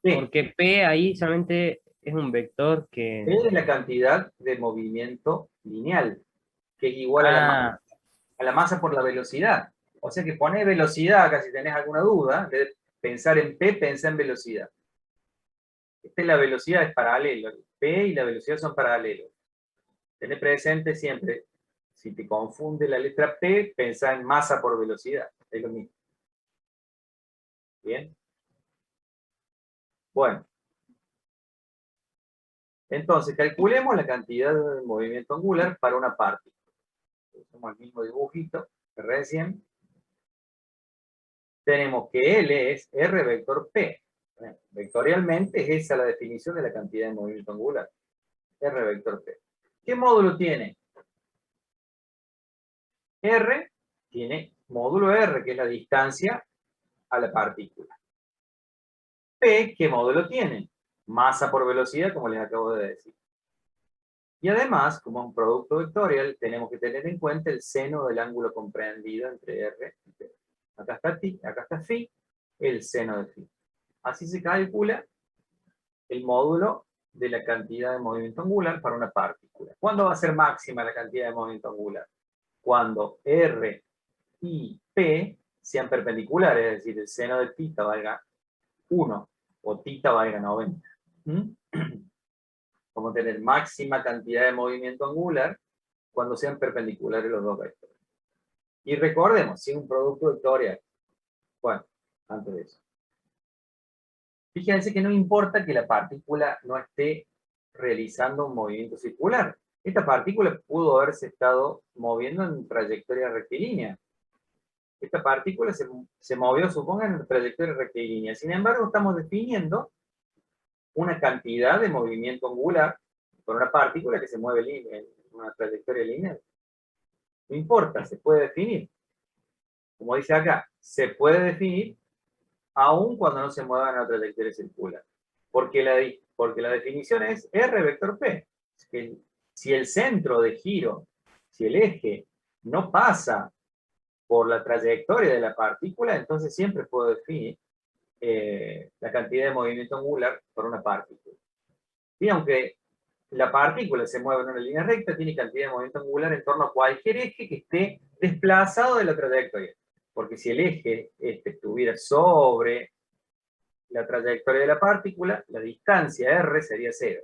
Porque P ahí solamente es un vector que... Es la cantidad de movimiento lineal, que es igual a la masa por la velocidad. O sea que pones velocidad acá si tenés alguna duda, de pensar en P, pensá en velocidad. La velocidad es paralelo. P y la velocidad son paralelos. Tenés presente siempre, si te confunde la letra P, pensá en masa por velocidad. Es lo mismo. ¿Bien? Bueno. Entonces, calculemos la cantidad de movimiento angular para una partícula. Hacemos el mismo dibujito que recién. Tenemos que L es R vector P. Vectorialmente es esa la definición de la cantidad de movimiento angular. R vector P. ¿Qué módulo tiene? R tiene módulo R, que es la distancia a la partícula. P, ¿qué módulo tiene? Masa por velocidad, como les acabo de decir. Y además, como es un producto vectorial, tenemos que tener en cuenta el seno del ángulo comprendido entre R y P. Acá está T, acá está Phi, el seno de Phi. Así se calcula el módulo de la cantidad de movimiento angular para una partícula. ¿Cuándo va a ser máxima la cantidad de movimiento angular? Cuando R y P sean perpendiculares, es decir, el seno de θ valga 1 o θ valga 90. Vamos a tener máxima cantidad de movimiento angular cuando sean perpendiculares los dos vectores. Y recordemos, si es un producto vectorial. Bueno, antes de eso. Fíjense que no importa que la partícula no esté realizando un movimiento circular. Esta partícula pudo haberse estado moviendo en trayectoria rectilínea. Esta partícula se movió, supongan, en trayectoria rectilínea. Sin embargo, estamos definiendo una cantidad de movimiento angular por una partícula que se mueve en una trayectoria lineal. No importa, se puede definir. Como dice acá, se puede definir aun cuando no se mueva en una trayectoria circular. Porque la definición es R vector P. Es que si el centro de giro, si el eje no pasa por la trayectoria de la partícula, entonces siempre puedo definir la cantidad de movimiento angular por una partícula. Y aunque la partícula se mueve en una línea recta, tiene cantidad de movimiento angular en torno a cualquier eje que esté desplazado de la trayectoria. Porque si el eje estuviera sobre la trayectoria de la partícula, la distancia R sería 0.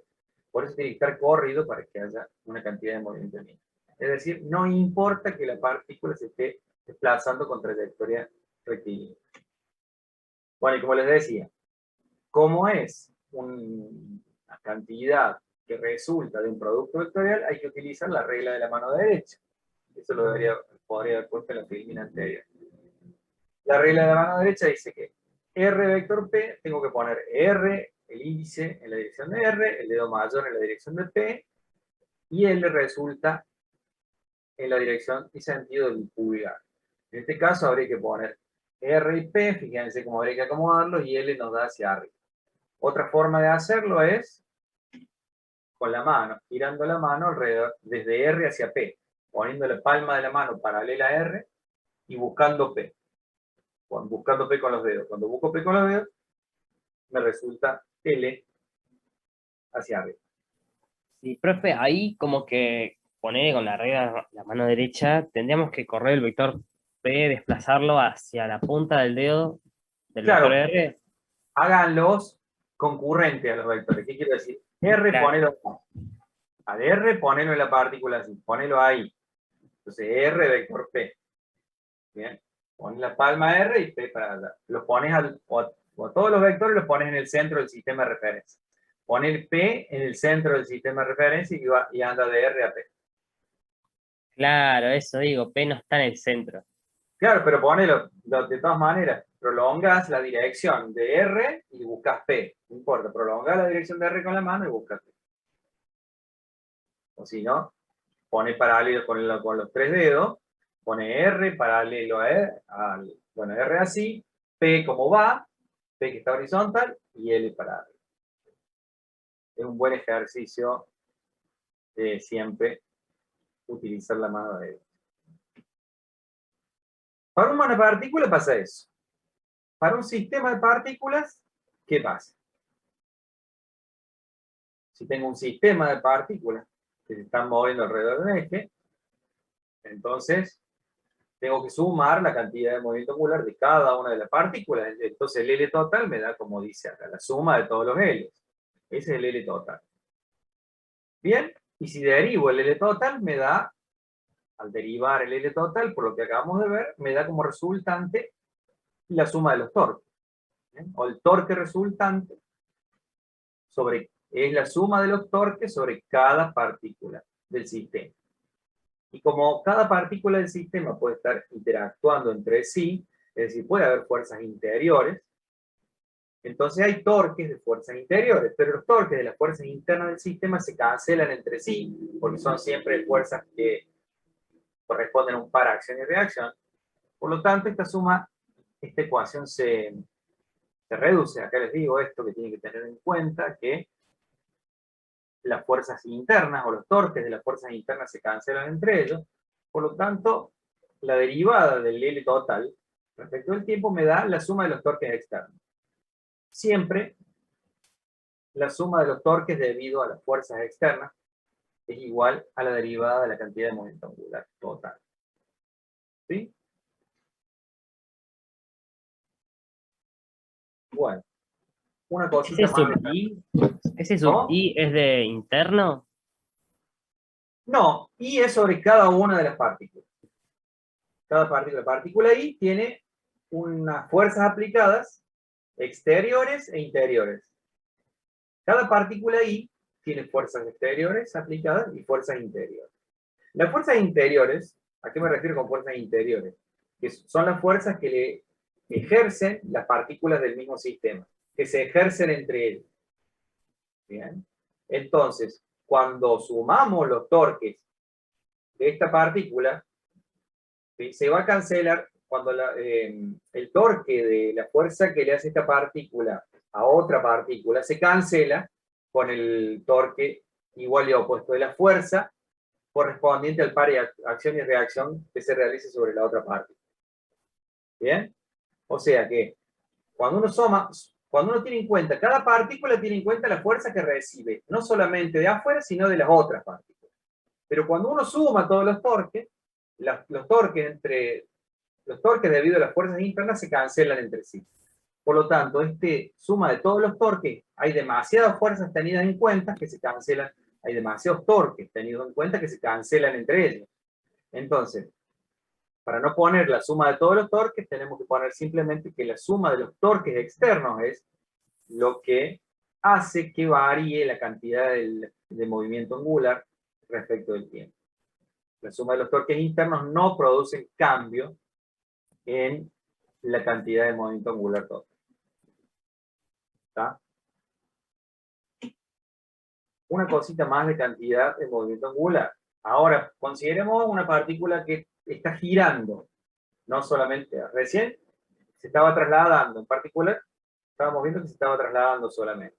Por eso tiene que estar corrido para que haya una cantidad de movimiento mínimo. Es decir, no importa que la partícula se esté desplazando con trayectoria rectilínea. Bueno, y como les decía, como es una cantidad que resulta de un producto vectorial, hay que utilizar la regla de la mano derecha. Eso lo podría haber puesto en la filmina anterior. La regla de la mano derecha dice que R vector P, tengo que poner R, el índice en la dirección de R, el dedo mayor en la dirección de P, y L resulta en la dirección y sentido del pulgar. En este caso habría que poner R y P, fíjense cómo habría que acomodarlos, y L nos da hacia arriba. Otra forma de hacerlo es con la mano, girando la mano alrededor, desde R hacia P, poniendo la palma de la mano paralela a R y buscando P. Buscando P con los dedos. Cuando busco P con los dedos, me resulta L hacia arriba. Sí, profe, ahí como que poner con la regla la mano derecha, tendríamos que correr el vector P, desplazarlo hacia la punta del dedo del Claro. vector R. Háganlos concurrentes a los vectores. ¿Qué quiero decir? R, Claro. ponelo. Al R, ponelo en la partícula así. Ponelo ahí. Entonces, R vector P. Bien. Pones la palma R y P para allá. Los pones o todos los vectores los pones en el centro del sistema de referencia. Poner P en el centro del sistema de referencia y anda de R a P. Claro, eso digo, P no está en el centro. Claro, pero ponelo de todas maneras. Prolongas la dirección de R y buscas P. No importa, prolongas la dirección de R con la mano y buscas P. O si no, pone paralelo con los tres dedos, pone R paralelo a bueno, R así, P como va, P que está horizontal y L para arriba. Es un buen ejercicio de siempre utilizar la mano derecha. Para una monopartícula pasa eso. Para un sistema de partículas, ¿qué pasa? Si tengo un sistema de partículas que se están moviendo alrededor de un eje, entonces tengo que sumar la cantidad de movimiento angular de cada una de las partículas. Entonces el L total me da, como dice acá, la suma de todos los L. Ese es el L total. Bien, y si derivo el L total, me da, al derivar el L total, por lo que acabamos de ver, me da como resultante la suma de los torques. ¿Bien? O el torque resultante es la suma de los torques sobre cada partícula del sistema. Y como cada partícula del sistema puede estar interactuando entre sí, es decir, puede haber fuerzas interiores, entonces hay torques de fuerzas interiores, pero los torques de las fuerzas internas del sistema se cancelan entre sí, porque son siempre fuerzas que corresponden a un par acción y reacción. Por lo tanto, esta ecuación se reduce. Acá les digo esto que tienen que tener en cuenta, que las fuerzas internas o los torques de las fuerzas internas se cancelan entre ellos. Por lo tanto, la derivada del L total respecto al tiempo me da la suma de los torques externos. Siempre la suma de los torques debido a las fuerzas externas es igual a la derivada de la cantidad de movimiento angular total. ¿Sí? Bueno, una cosita ¿Ese sub más. I? ¿Ese sub ¿Cómo? I es de interno? No, I es sobre cada una de las partículas. Cada partícula I tiene unas fuerzas aplicadas exteriores e interiores. Cada partícula I tiene fuerzas exteriores aplicadas y fuerzas interiores. Las fuerzas interiores, ¿a qué me refiero con fuerzas interiores? Que son las fuerzas que le ejercen las partículas del mismo sistema, que se ejercen entre ellos. ¿Bien? Entonces, cuando sumamos los torques de esta partícula, ¿sí? Se va a cancelar cuando el torque de la fuerza que le hace esta partícula a otra partícula se cancela con el torque igual y opuesto de la fuerza correspondiente al par de acción y reacción que se realice sobre la otra partícula. ¿Bien? O sea que cuando uno tiene en cuenta, cada partícula tiene en cuenta la fuerza que recibe, no solamente de afuera, sino de las otras partículas. Pero cuando uno suma todos los torques, los torques debido a las fuerzas internas se cancelan entre sí. Por lo tanto, suma de todos los torques, hay demasiadas fuerzas tenidas en cuenta que se cancelan, hay demasiados torques tenidos en cuenta que se cancelan entre ellos. Entonces, para no poner la suma de todos los torques, tenemos que poner simplemente que la suma de los torques externos es lo que hace que varíe la cantidad de movimiento angular respecto del tiempo. La suma de los torques internos no producen cambio en la cantidad de movimiento angular total. ¿Está? Una cosita más de cantidad de movimiento angular. Ahora, consideremos una partícula que está girando, no solamente, recién se estaba trasladando, en particular, estábamos viendo que se estaba trasladando solamente.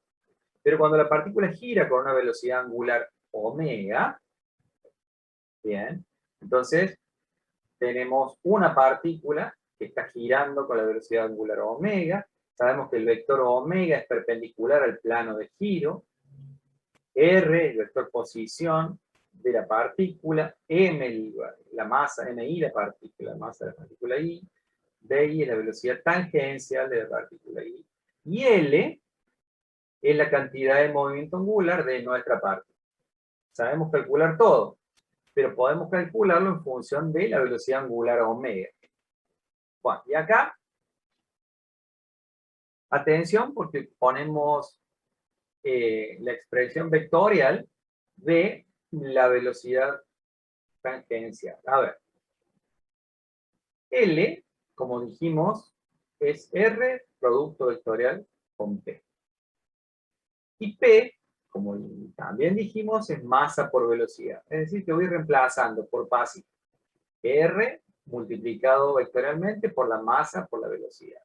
Pero cuando la partícula gira con una velocidad angular omega, bien, entonces tenemos una partícula que está girando con la velocidad angular omega, sabemos que el vector omega es perpendicular al plano de giro, R, el vector posición de la partícula, M, la masa, MI, la masa de la partícula I, DI es la velocidad tangencial de la partícula I, y L es la cantidad de movimiento angular de nuestra partícula. Sabemos calcular todo, pero podemos calcularlo en función de la velocidad angular omega. Bueno, y acá, atención, porque ponemos la expresión vectorial de la velocidad tangencial. A ver, L, como dijimos, es R producto vectorial con P. Y P, como también dijimos, es masa por velocidad. Es decir, que voy reemplazando por pasivo. R multiplicado vectorialmente por la masa por la velocidad.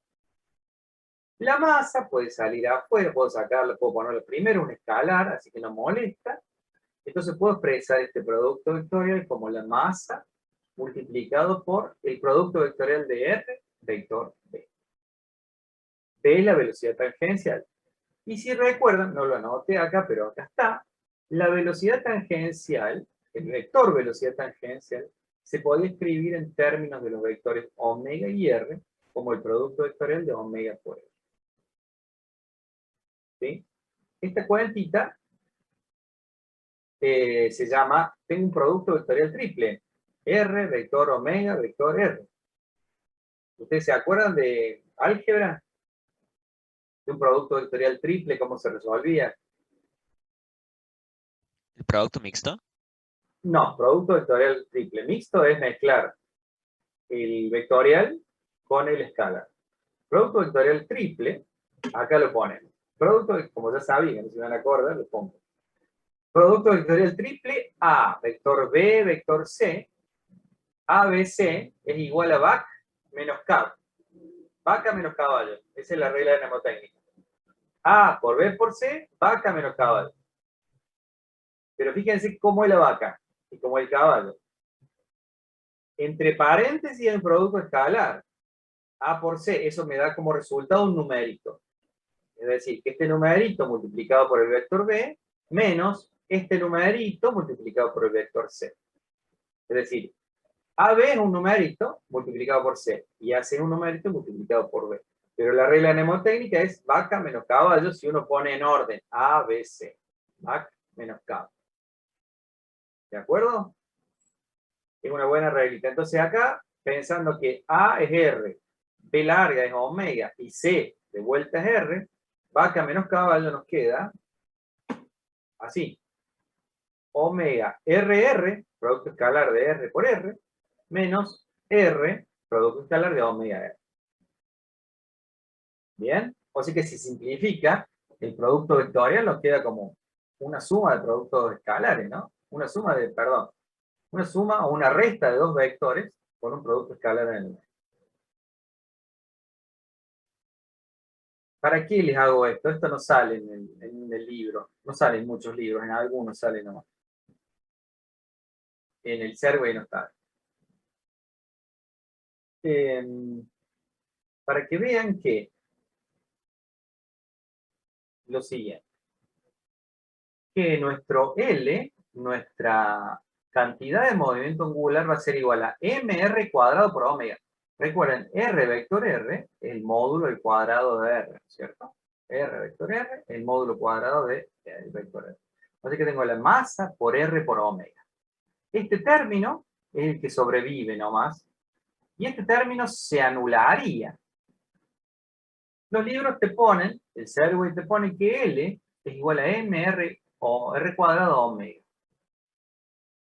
La masa puede salir afuera, puedo sacarlo, puedo ponerlo primero un escalar, así que no molesta. Entonces puedo expresar este producto vectorial como la masa multiplicado por el producto vectorial de R, vector B. B es la velocidad tangencial. Y si recuerdan, no lo anoté acá, pero acá está, la velocidad tangencial, el vector velocidad tangencial, se puede escribir en términos de los vectores omega y R como el producto vectorial de omega por R. ¿Sí? Esta cuentita se llama, tengo un producto vectorial triple, R, vector omega, vector R. ¿Ustedes se acuerdan de álgebra? De un producto vectorial triple, ¿cómo se resolvía? ¿El producto mixto? No, producto vectorial triple. Mixto es mezclar el vectorial con el escalar. Producto vectorial triple, acá lo ponen. Producto, como ya sabían, si van a acordar, lo pongo. Producto vectorial triple, A, vector B, vector C. ABC es igual a vac menos K. Vaca menos caballo. Esa es la regla de mnemotécnica. A por B por C, vaca menos caballo. Pero fíjense cómo es la vaca y cómo es el caballo. Entre paréntesis el producto escalar. A por C, eso me da como resultado un numerito. Es decir, que este numerito multiplicado por el vector B, menos este numerito multiplicado por el vector C. Es decir, AB es un numerito multiplicado por C, y AC es un numerito multiplicado por B. Pero la regla mnemotécnica es vaca menos caballo si uno pone en orden A, B, C. Vac menos caballo. ¿De acuerdo? Es una buena reglita. Entonces acá, pensando que A es R, B larga es omega, y C de vuelta es R, vaca menos caballo nos queda así. Omega RR, producto escalar de R por R, menos R, producto escalar de omega R. ¿Bien? O sea que si simplifica, el producto vectorial nos queda como una suma de productos escalares, ¿no? Una suma o una resta de dos vectores con un producto escalar en el medio. ¿Para qué les hago esto? Esto no sale en el libro. No sale en muchos libros, en algunos sale nomás. En el Serway no está. Para que vean que lo siguiente. Que nuestro L, nuestra cantidad de movimiento angular va a ser igual a mr cuadrado por omega. Recuerden, R vector R es el módulo del cuadrado de R, ¿cierto? R vector R, el módulo cuadrado de vector R. Así que tengo la masa por R por omega. Este término es el que sobrevive nomás, y este término se anularía. Los libros te ponen, el Segway te pone que L es igual a mr o R cuadrado omega.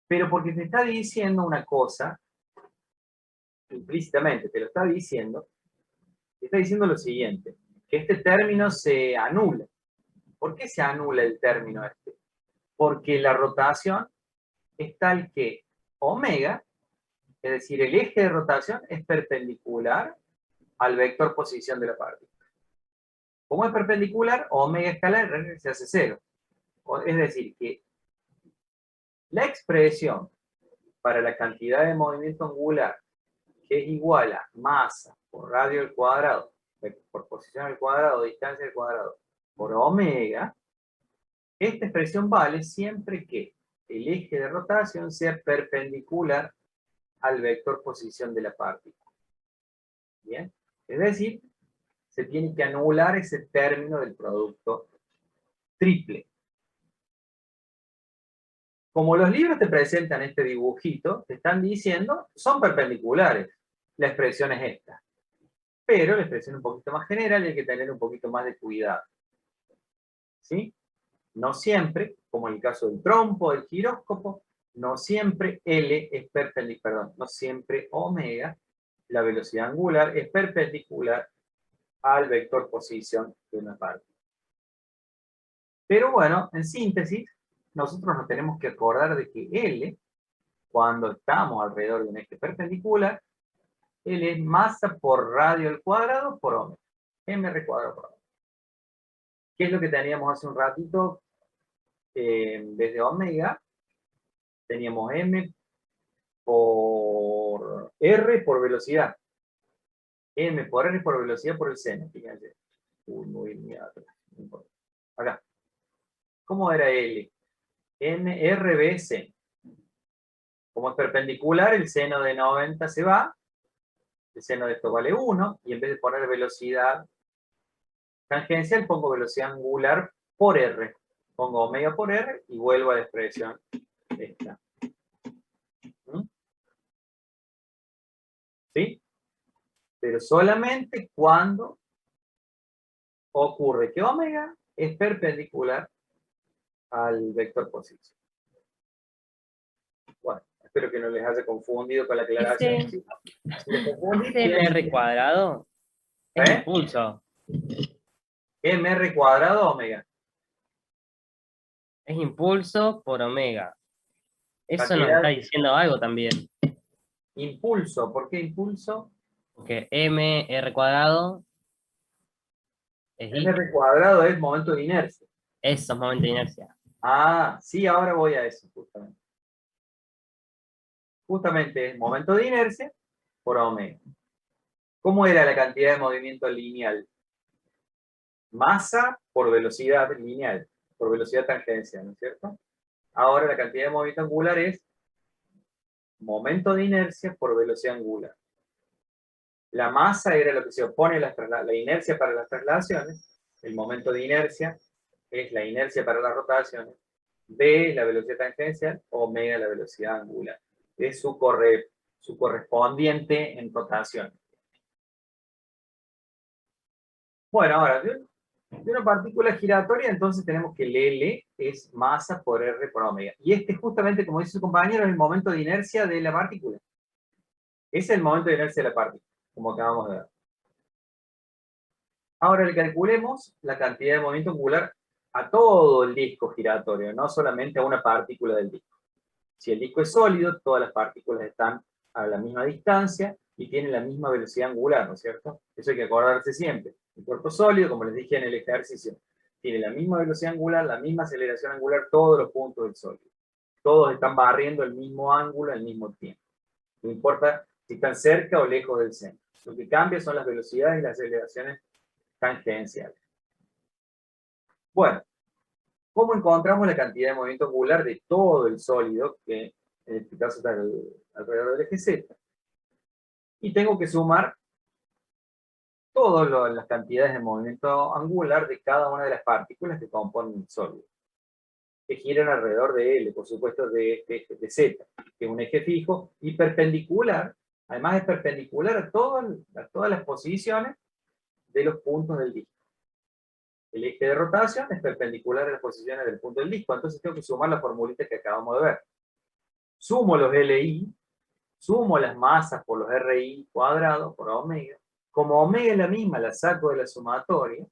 Pero porque te está diciendo una cosa, implícitamente te lo está diciendo lo siguiente, que este término se anula. ¿Por qué se anula el término este? Porque la rotación es tal que omega, es decir, el eje de rotación es perpendicular al vector posición de la partícula. Como es perpendicular, omega escalar se hace cero. Es decir, que la expresión para la cantidad de movimiento angular, que es igual a masa por radio al cuadrado, por posición al cuadrado, distancia al cuadrado, por omega, esta expresión vale siempre que el eje de rotación sea perpendicular al vector posición de la partícula. ¿Bien? Es decir, se tiene que anular ese término del producto triple. Como los libros te presentan este dibujito, te están diciendo, son perpendiculares. La expresión es esta. Pero la expresión es un poquito más general y hay que tener un poquito más de cuidado. ¿Sí? No siempre, como en el caso del trompo, del giróscopo, no siempre L es perpendicular, perdón, no siempre omega, la velocidad angular, es perpendicular al vector posición de una parte. Pero bueno, en síntesis, nosotros nos tenemos que acordar de que L, cuando estamos alrededor de un eje perpendicular, L es masa por radio al cuadrado por omega. mr cuadrado por omega. ¿Qué es lo que teníamos hace un ratito? Desde omega, teníamos m por r por velocidad. M por r por velocidad por el seno. Fíjense. Muy atrás. No importa. Acá. ¿Cómo era L? MRB seno. Como es perpendicular, el seno de 90 se va. El seno de esto vale 1. Y en vez de poner velocidad tangencial, pongo velocidad angular por R. Pongo omega por R y vuelvo a la expresión esta. ¿Sí? Pero solamente cuando ocurre que omega es perpendicular al vector posición. Bueno, espero que no les haya confundido con la aclaración. Ese Si les confundí, mr cuadrado es impulso. mr cuadrado omega. Es impulso por omega. Eso nos Cantidad- está diciendo algo también. Impulso. ¿Por qué impulso? Porque mr cuadrado es mr cuadrado es momento de inercia. eso es momento de inercia. Ah, sí, ahora voy a eso, justamente. Justamente es momento de inercia por omega. ¿Cómo era la cantidad de movimiento lineal? Masa por velocidad lineal, por velocidad tangencial, ¿no es cierto? Ahora la cantidad de movimiento angular es momento de inercia por velocidad angular. La masa era lo que se opone a la inercia para las traslaciones. El momento de inercia es la inercia para las rotaciones. B, la velocidad tangencial, omega, la velocidad angular. Es su correspondiente en rotación. Bueno, ahora, de una partícula giratoria, entonces tenemos que el L es masa por R por omega. Y este justamente, como dice su compañero, es el momento de inercia de la partícula. Ese es el momento de inercia de la partícula, como acabamos de ver. Ahora le calculemos la cantidad de movimiento angular a todo el disco giratorio, no solamente a una partícula del disco. Si el disco es sólido, todas las partículas están a la misma distancia y tienen la misma velocidad angular, ¿no es cierto? Eso hay que acordarse siempre. El cuerpo sólido, como les dije en el ejercicio, tiene la misma velocidad angular, la misma aceleración angular, todos los puntos del sólido. Todos están barriendo el mismo ángulo al mismo tiempo. No importa si están cerca o lejos del centro. Lo que cambia son las velocidades y las aceleraciones tangenciales. Bueno, ¿cómo encontramos la cantidad de movimiento angular de todo el sólido, que en este caso está alrededor del eje Z? Y tengo que sumar todas las cantidades de movimiento angular de cada una de las partículas que componen el sólido, que giran alrededor de L, por supuesto de este eje de Z, que es un eje fijo y perpendicular, además es perpendicular a todas las posiciones de los puntos del disco. El eje de rotación es perpendicular a las posiciones del punto del disco, entonces tengo que sumar la formulita que acabamos de ver. Sumo los LI, sumo las masas por los RI cuadrados por omega. Como omega es la misma, la saco de la sumatoria,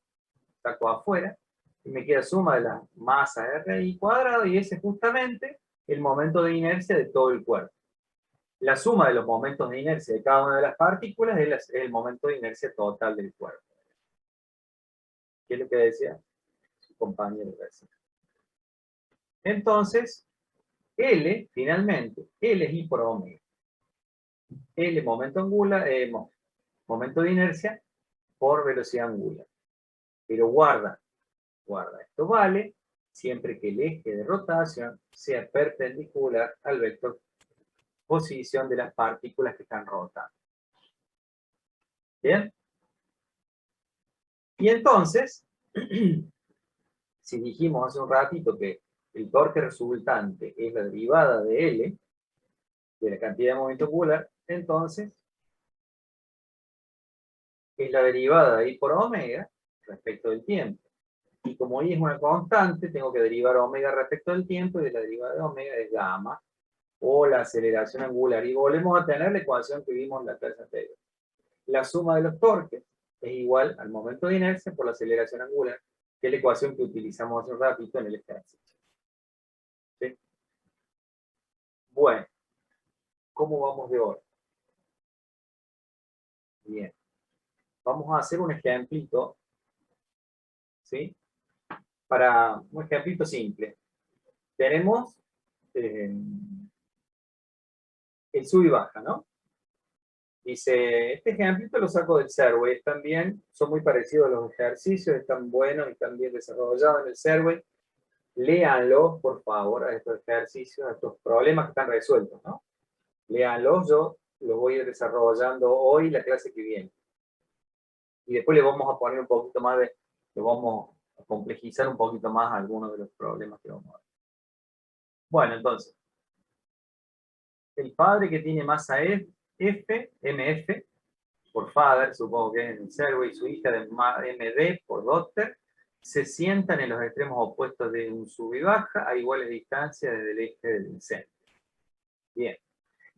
saco afuera, y me queda suma de las masas RI cuadrado, y ese es justamente el momento de inercia de todo el cuerpo. La suma de los momentos de inercia de cada una de las partículas es el momento de inercia total del cuerpo. ¿Qué es lo que decía su compañero? Entonces, L, finalmente, L es I por omega. L, momento angular, momento de inercia por velocidad angular. Pero guarda, esto vale siempre que el eje de rotación sea perpendicular al vector posición de las partículas que están rotando. ¿Bien? Y entonces, si dijimos hace un ratito que el torque resultante es la derivada de L, de la cantidad de movimiento angular, entonces es la derivada de I por omega respecto del tiempo. Y como I es una constante, tengo que derivar omega respecto del tiempo, y de la derivada de omega es gamma, o la aceleración angular. Y volvemos a tener la ecuación que vimos en la clase anterior. La suma de los torques es igual al momento de inercia por la aceleración angular, que es la ecuación que utilizamos hace un ratito en el ejercicio. ¿Sí? Bueno, ¿cómo vamos de hora? Bien. Vamos a hacer un ejemplito, ¿sí? Para un ejemplito simple. Tenemos el sub y baja, ¿no? Dice, este ejemplito lo saco del Serway, también son muy parecidos a los ejercicios, están buenos y están bien desarrollados en el Serway. Léanlos, por favor, a estos ejercicios, a estos problemas que están resueltos, ¿no? Léanlos, yo los voy a ir desarrollando hoy, la clase que viene. Y después le vamos a poner un poquito más le vamos a complejizar un poquito más algunos de los problemas que vamos a ver. Bueno, entonces, el padre que tiene masa F, MF, por father, supongo que es en el Serway, y su hija de MD por daughter, se sientan en los extremos opuestos de un sub y baja a iguales distancias desde el eje del centro. Bien,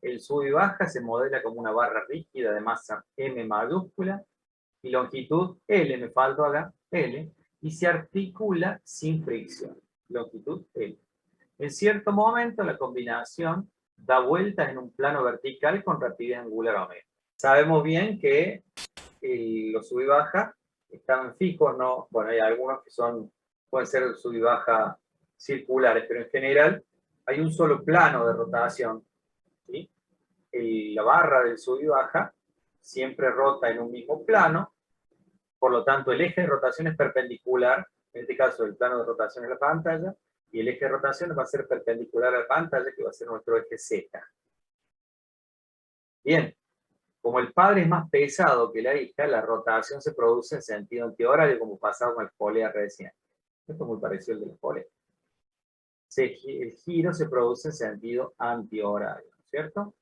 el sub y baja se modela como una barra rígida de masa M mayúscula y longitud L, me faltó acá, L, y se articula sin fricción, longitud L. En cierto momento la combinación da vueltas en un plano vertical con rapidez angular omega. Sabemos bien que los sub y baja están fijos, ¿no? Bueno, hay algunos que pueden ser sub y baja circulares, pero en general hay un solo plano de rotación, ¿sí? La barra del sub y baja siempre rota en un mismo plano, por lo tanto el eje de rotación es perpendicular, en este caso el plano de rotación es la pantalla, y el eje de rotación va a ser perpendicular a la pantalla, que va a ser nuestro eje Z. Bien. Como el padre es más pesado que la hija, la rotación se produce en sentido antihorario, como pasaba con el polea recién. Esto es muy parecido al de la polea. El giro se produce en sentido antihorario, ¿cierto?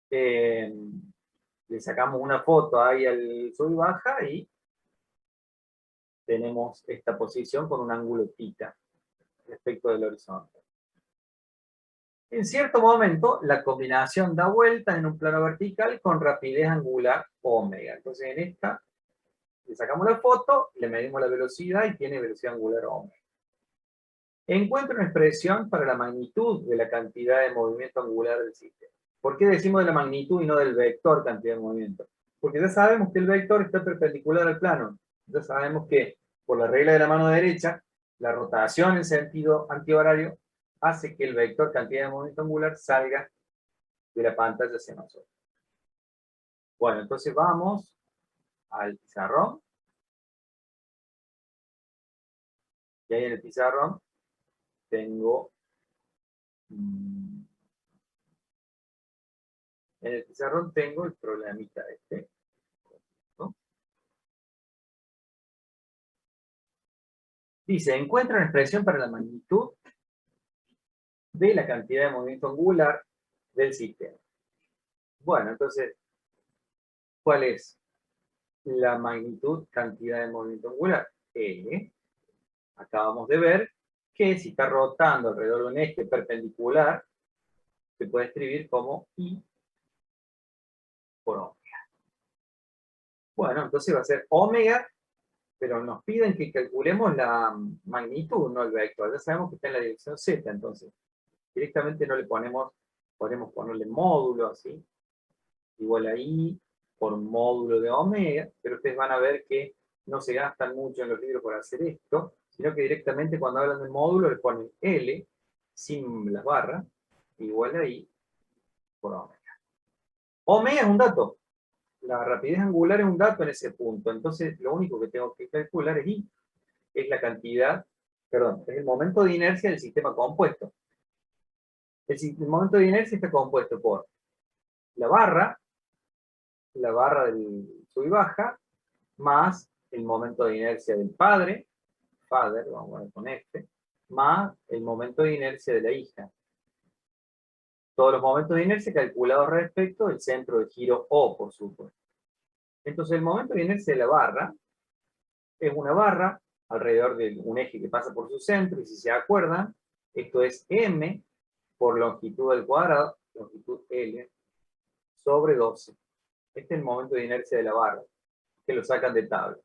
Le sacamos una foto ahí al sub y baja y tenemos esta posición con un ángulo θ respecto del horizonte. En cierto momento, la combinación da vueltas en un plano vertical con rapidez angular omega. Entonces, en esta, le sacamos la foto, le medimos la velocidad y tiene velocidad angular omega. Encuentro una expresión para la magnitud de la cantidad de movimiento angular del sistema. ¿Por qué decimos de la magnitud y no del vector cantidad de movimiento? Porque ya sabemos que el vector está perpendicular al plano. Ya sabemos que, por la regla de la mano derecha, la rotación en sentido antihorario hace que el vector cantidad de movimiento angular salga de la pantalla hacia nosotros. Bueno, entonces vamos al pizarrón. Y ahí en el pizarrón tengo En el pizarrón tengo el problemita este, ¿no? Dice, encuentra una expresión para la magnitud de la cantidad de movimiento angular del sistema. Bueno, entonces, ¿cuál es la magnitud, cantidad de movimiento angular? L. Acabamos de ver que si está rotando alrededor de un eje perpendicular, se puede escribir como I por omega. Bueno, entonces va a ser omega, pero nos piden que calculemos la magnitud, no el vector. Ya sabemos que está en la dirección Z, entonces directamente no le podemos ponerle módulo así, igual a I por módulo de omega, pero ustedes van a ver que no se gastan mucho en los libros por hacer esto, sino que directamente cuando hablan de módulo le ponen L, sin las barras, igual a I por omega. Omega es un dato. La rapidez angular es un dato en ese punto. Entonces, lo único que tengo que calcular es I. Es la cantidad, perdón, es el momento de inercia del sistema compuesto. El momento de inercia está compuesto por la barra del sub y baja, más el momento de inercia del padre, vamos a poner con este, más el momento de inercia de la hija. Todos los momentos de inercia calculados respecto del centro de giro O, por supuesto. Entonces el momento de inercia de la barra es una barra alrededor de un eje que pasa por su centro, y si se acuerdan, esto es m por longitud al cuadrado, longitud L, sobre 12. Este es el momento de inercia de la barra, que lo sacan de tabla.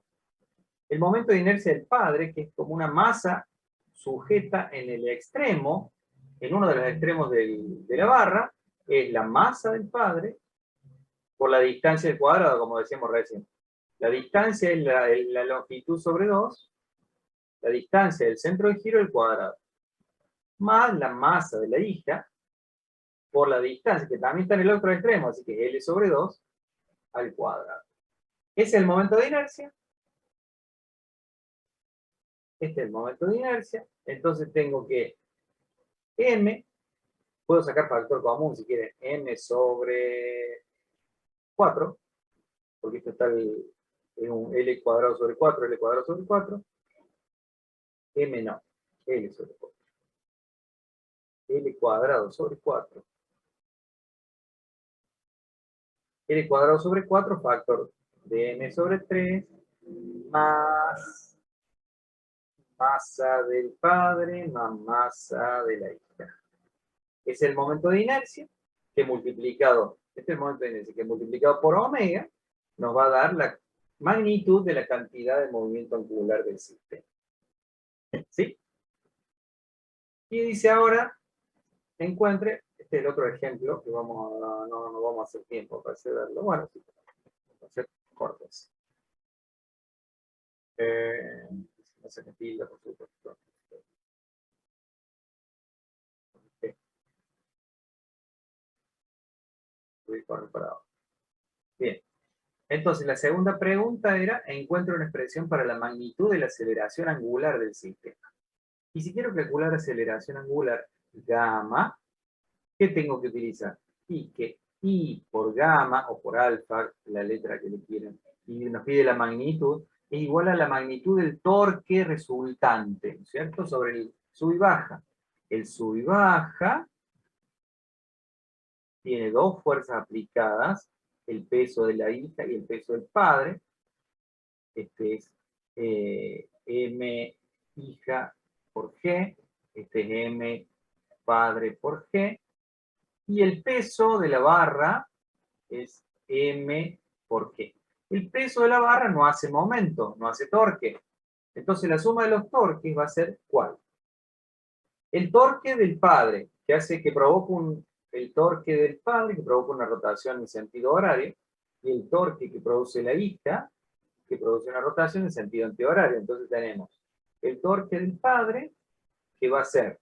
El momento de inercia del padre, que es como una masa sujeta en el extremo, en uno de los extremos de la barra, es la masa del padre por la distancia del cuadrado, como decíamos recién. La distancia es la longitud sobre 2, la distancia del centro de giro al cuadrado, más la masa de la hija por la distancia, que también está en el otro extremo, así que L sobre 2 al cuadrado. Ese es el momento de inercia. Este es el momento de inercia. Entonces tengo que M, puedo sacar factor común si quieren, M sobre 4, porque esto está en un L cuadrado sobre 4, L cuadrado sobre 4. M no, L sobre 4. L cuadrado sobre 4. L cuadrado sobre 4, factor de M sobre 3, más masa del padre, más masa de la hija. Es el momento de inercia, que multiplicado, este es el momento de inercia, que multiplicado por omega, nos va a dar la magnitud de la cantidad de movimiento angular del sistema. ¿Sí? Y dice ahora, encuentre, este es el otro ejemplo, que no vamos a hacer tiempo para verlo. Bueno, sí, vamos a hacer cortos. No se me tilda, por supuesto. Bien. Entonces, la segunda pregunta era, encuentra una expresión para la magnitud de la aceleración angular del sistema. Y si quiero calcular la aceleración angular gamma, ¿qué tengo que utilizar? Y que I por gamma o por alfa, la letra que le quieran, y nos pide la magnitud, es igual a la magnitud del torque resultante, ¿cierto? Sobre el sub y baja. El sub y baja tiene dos fuerzas aplicadas, el peso de la hija y el peso del padre. Este es M hija por G, este es M padre por G, y el peso de la barra es M por G. El peso de la barra no hace momento, no hace torque. Entonces la suma de los torques va a ser ¿cuál? El torque del padre, que provoca el torque del padre, que provoca una rotación en sentido horario, y el torque que produce la hija, que produce una rotación en sentido antihorario. Entonces tenemos el torque del padre, que va a ser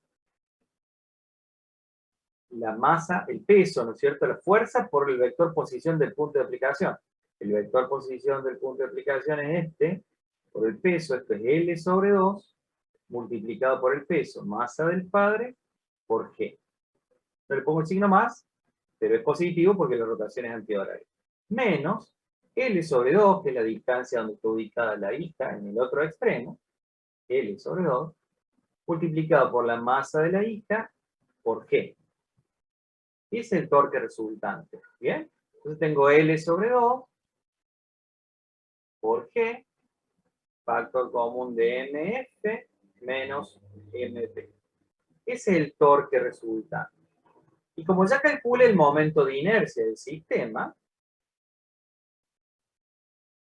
la masa, el peso, ¿no es cierto?, la fuerza por el vector posición del punto de aplicación. El vector posición del punto de aplicación es este, por el peso, esto es L sobre 2, multiplicado por el peso, masa del padre, por G. No le pongo el signo más, pero es positivo porque la rotación es antihoraria. Menos L sobre 2, que es la distancia donde está ubicada la hija en el otro extremo, L sobre 2, multiplicado por la masa de la hija por G. Y es el torque resultante. ¿Bien? Entonces tengo L sobre 2 por G, factor común de MF menos MP. Ese es el torque resultante. Y como ya calculé el momento de inercia del sistema,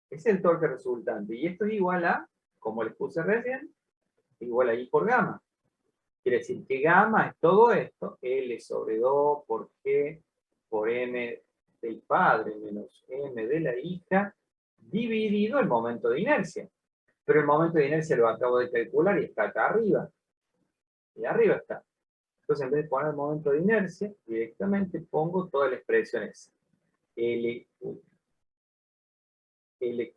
es el torque resultante. Y esto es igual a, como les puse recién, igual a I por gamma. Quiere decir que gamma es todo esto, L sobre 2 por G por M del padre menos M de la hija, dividido el momento de inercia. Pero el momento de inercia lo acabo de calcular y está acá arriba. Y arriba está. Entonces, en vez de poner el momento de inercia, directamente pongo toda la expresión esa. L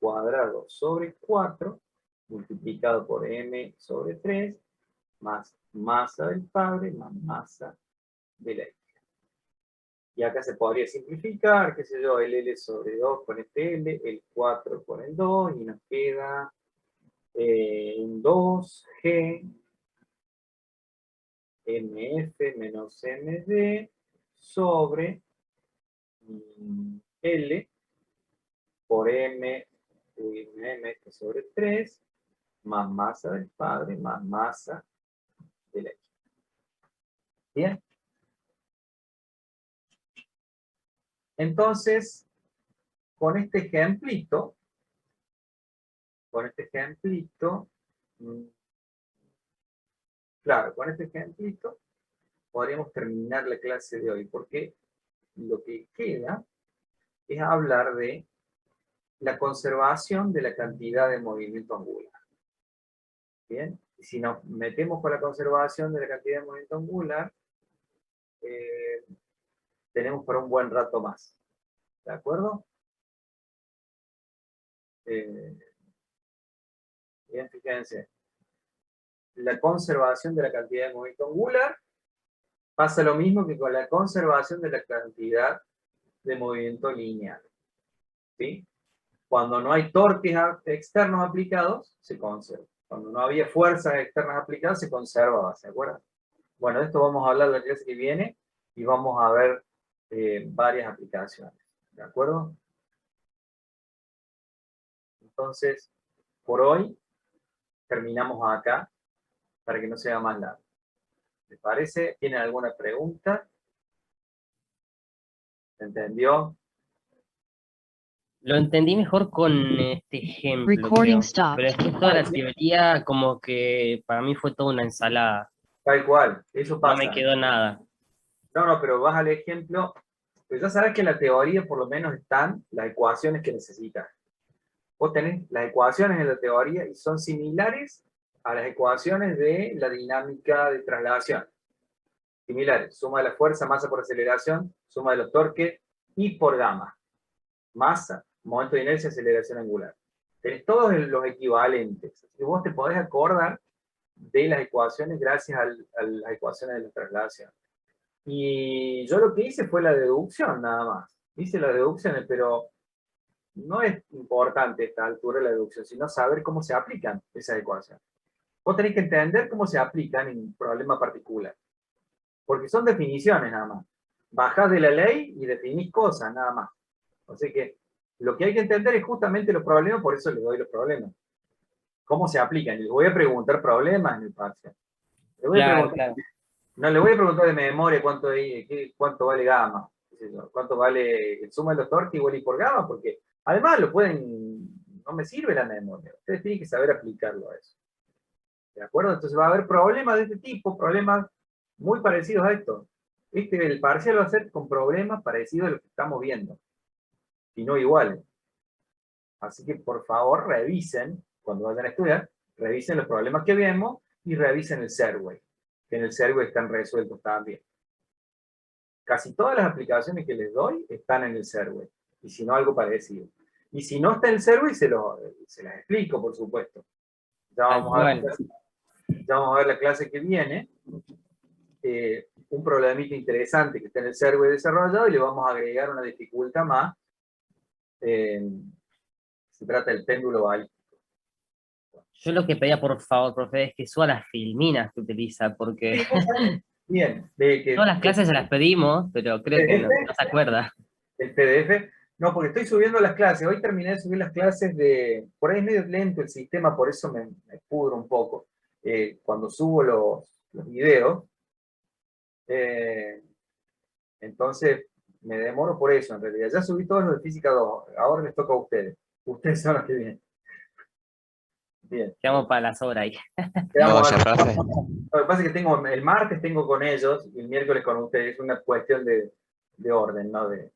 cuadrado sobre 4, multiplicado por M sobre 3, más masa del padre, más masa de la hija. Y acá se podría simplificar, qué sé yo, el L sobre 2 con este L, el 4 con el 2, y nos queda un 2G MF menos MD sobre L por M sobre 3 más masa del padre más masa de la hija. ¿Bien? Entonces, con este ejemplito, claro, con este ejemplito podríamos terminar la clase de hoy, porque lo que queda es hablar de la conservación de la cantidad de movimiento angular. ¿Bien? Y si nos metemos con la conservación de la cantidad de movimiento angular, tenemos para un buen rato más. ¿De acuerdo? Bien, fíjense. La conservación de la cantidad de movimiento angular pasa lo mismo que con la conservación de la cantidad de movimiento lineal. ¿Sí? Cuando no hay torques externos aplicados, se conserva. Cuando no había fuerzas externas aplicadas, se conservaba, ¿se acuerdan? Bueno, de esto vamos a hablar la clase que viene y vamos a ver varias aplicaciones. ¿De acuerdo? Entonces, por hoy, terminamos acá para que no sea más largo. ¿Les parece? ¿Tienen alguna pregunta? ¿Se entendió? Lo entendí mejor con este ejemplo, Recording creo. stopped. Pero después toda la teoría como que para mí fue toda una ensalada. Tal cual, eso No pasa. me quedó nada. No, pero vas al ejemplo, pues ya sabes que en la teoría por lo menos están las ecuaciones que necesitas. Vos tenés las ecuaciones en la teoría y son similares a las ecuaciones de la dinámica de traslación. Similares, suma de la fuerza, masa por aceleración, suma de los torques, y por gamma. Masa, momento de inercia, aceleración angular. Tenés todos los equivalentes. Y vos te podés acordar de las ecuaciones gracias a las ecuaciones de la traslación. Y yo lo que hice fue la deducción, nada más. Hice las deducciones, pero no es importante a esta altura la deducción, sino saber cómo se aplican esas ecuaciones. Vos tenés que entender cómo se aplican en un problema particular. Porque son definiciones nada más. Bajás de la ley y definís cosas, nada más. Así que lo que hay que entender es justamente los problemas, por eso les doy los problemas. ¿Cómo se aplican? Y les voy a preguntar problemas en el parcial. Claro. No le voy a preguntar de memoria cuánto vale gamma, cuánto vale el suma de los torques igual y por gamma, porque además no me sirve la memoria. Ustedes tienen que saber aplicarlo a eso. ¿De acuerdo? Entonces va a haber problemas de este tipo, problemas muy parecidos a esto. El parcial va a ser con problemas parecidos a los que estamos viendo, y no iguales. Así que por favor revisen, cuando vayan a estudiar, revisen los problemas que vemos y revisen el Serway, que en el Serway están resueltos también. Casi todas las aplicaciones que les doy están en el Serway, y si no, algo parecido. Y si no está en el Serway, se las explico, por supuesto. Ya vamos a ver la clase que viene. un problemita interesante que está en el server desarrollado y le vamos a agregar una dificultad más. Se trata del péndulo balístico. Yo lo que pedía, por favor, profe, es que suba las filminas que utiliza, porque Bien, de que todas las clases se las pedimos, pero creo que no se acuerda. el PDF. No, porque estoy subiendo las clases. Hoy terminé de subir las clases de... Por ahí es medio lento el sistema, por eso me pudro un poco. Cuando subo los videos, entonces me demoro por eso, en realidad. Ya subí todos los de Física 2, ahora les toca a ustedes. Ustedes son los que vienen. Bien. Quedamos para las horas ahí. Oye, profe. Lo que pasa es que el martes tengo con ellos y el miércoles con ustedes. Es una cuestión de orden, no de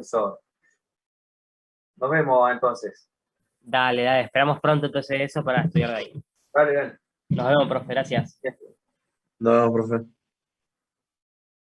sobre. Nos vemos entonces. Dale, esperamos pronto entonces eso para estudiar de ahí. Dale, dale. Nos vemos, profe, gracias. No, profe.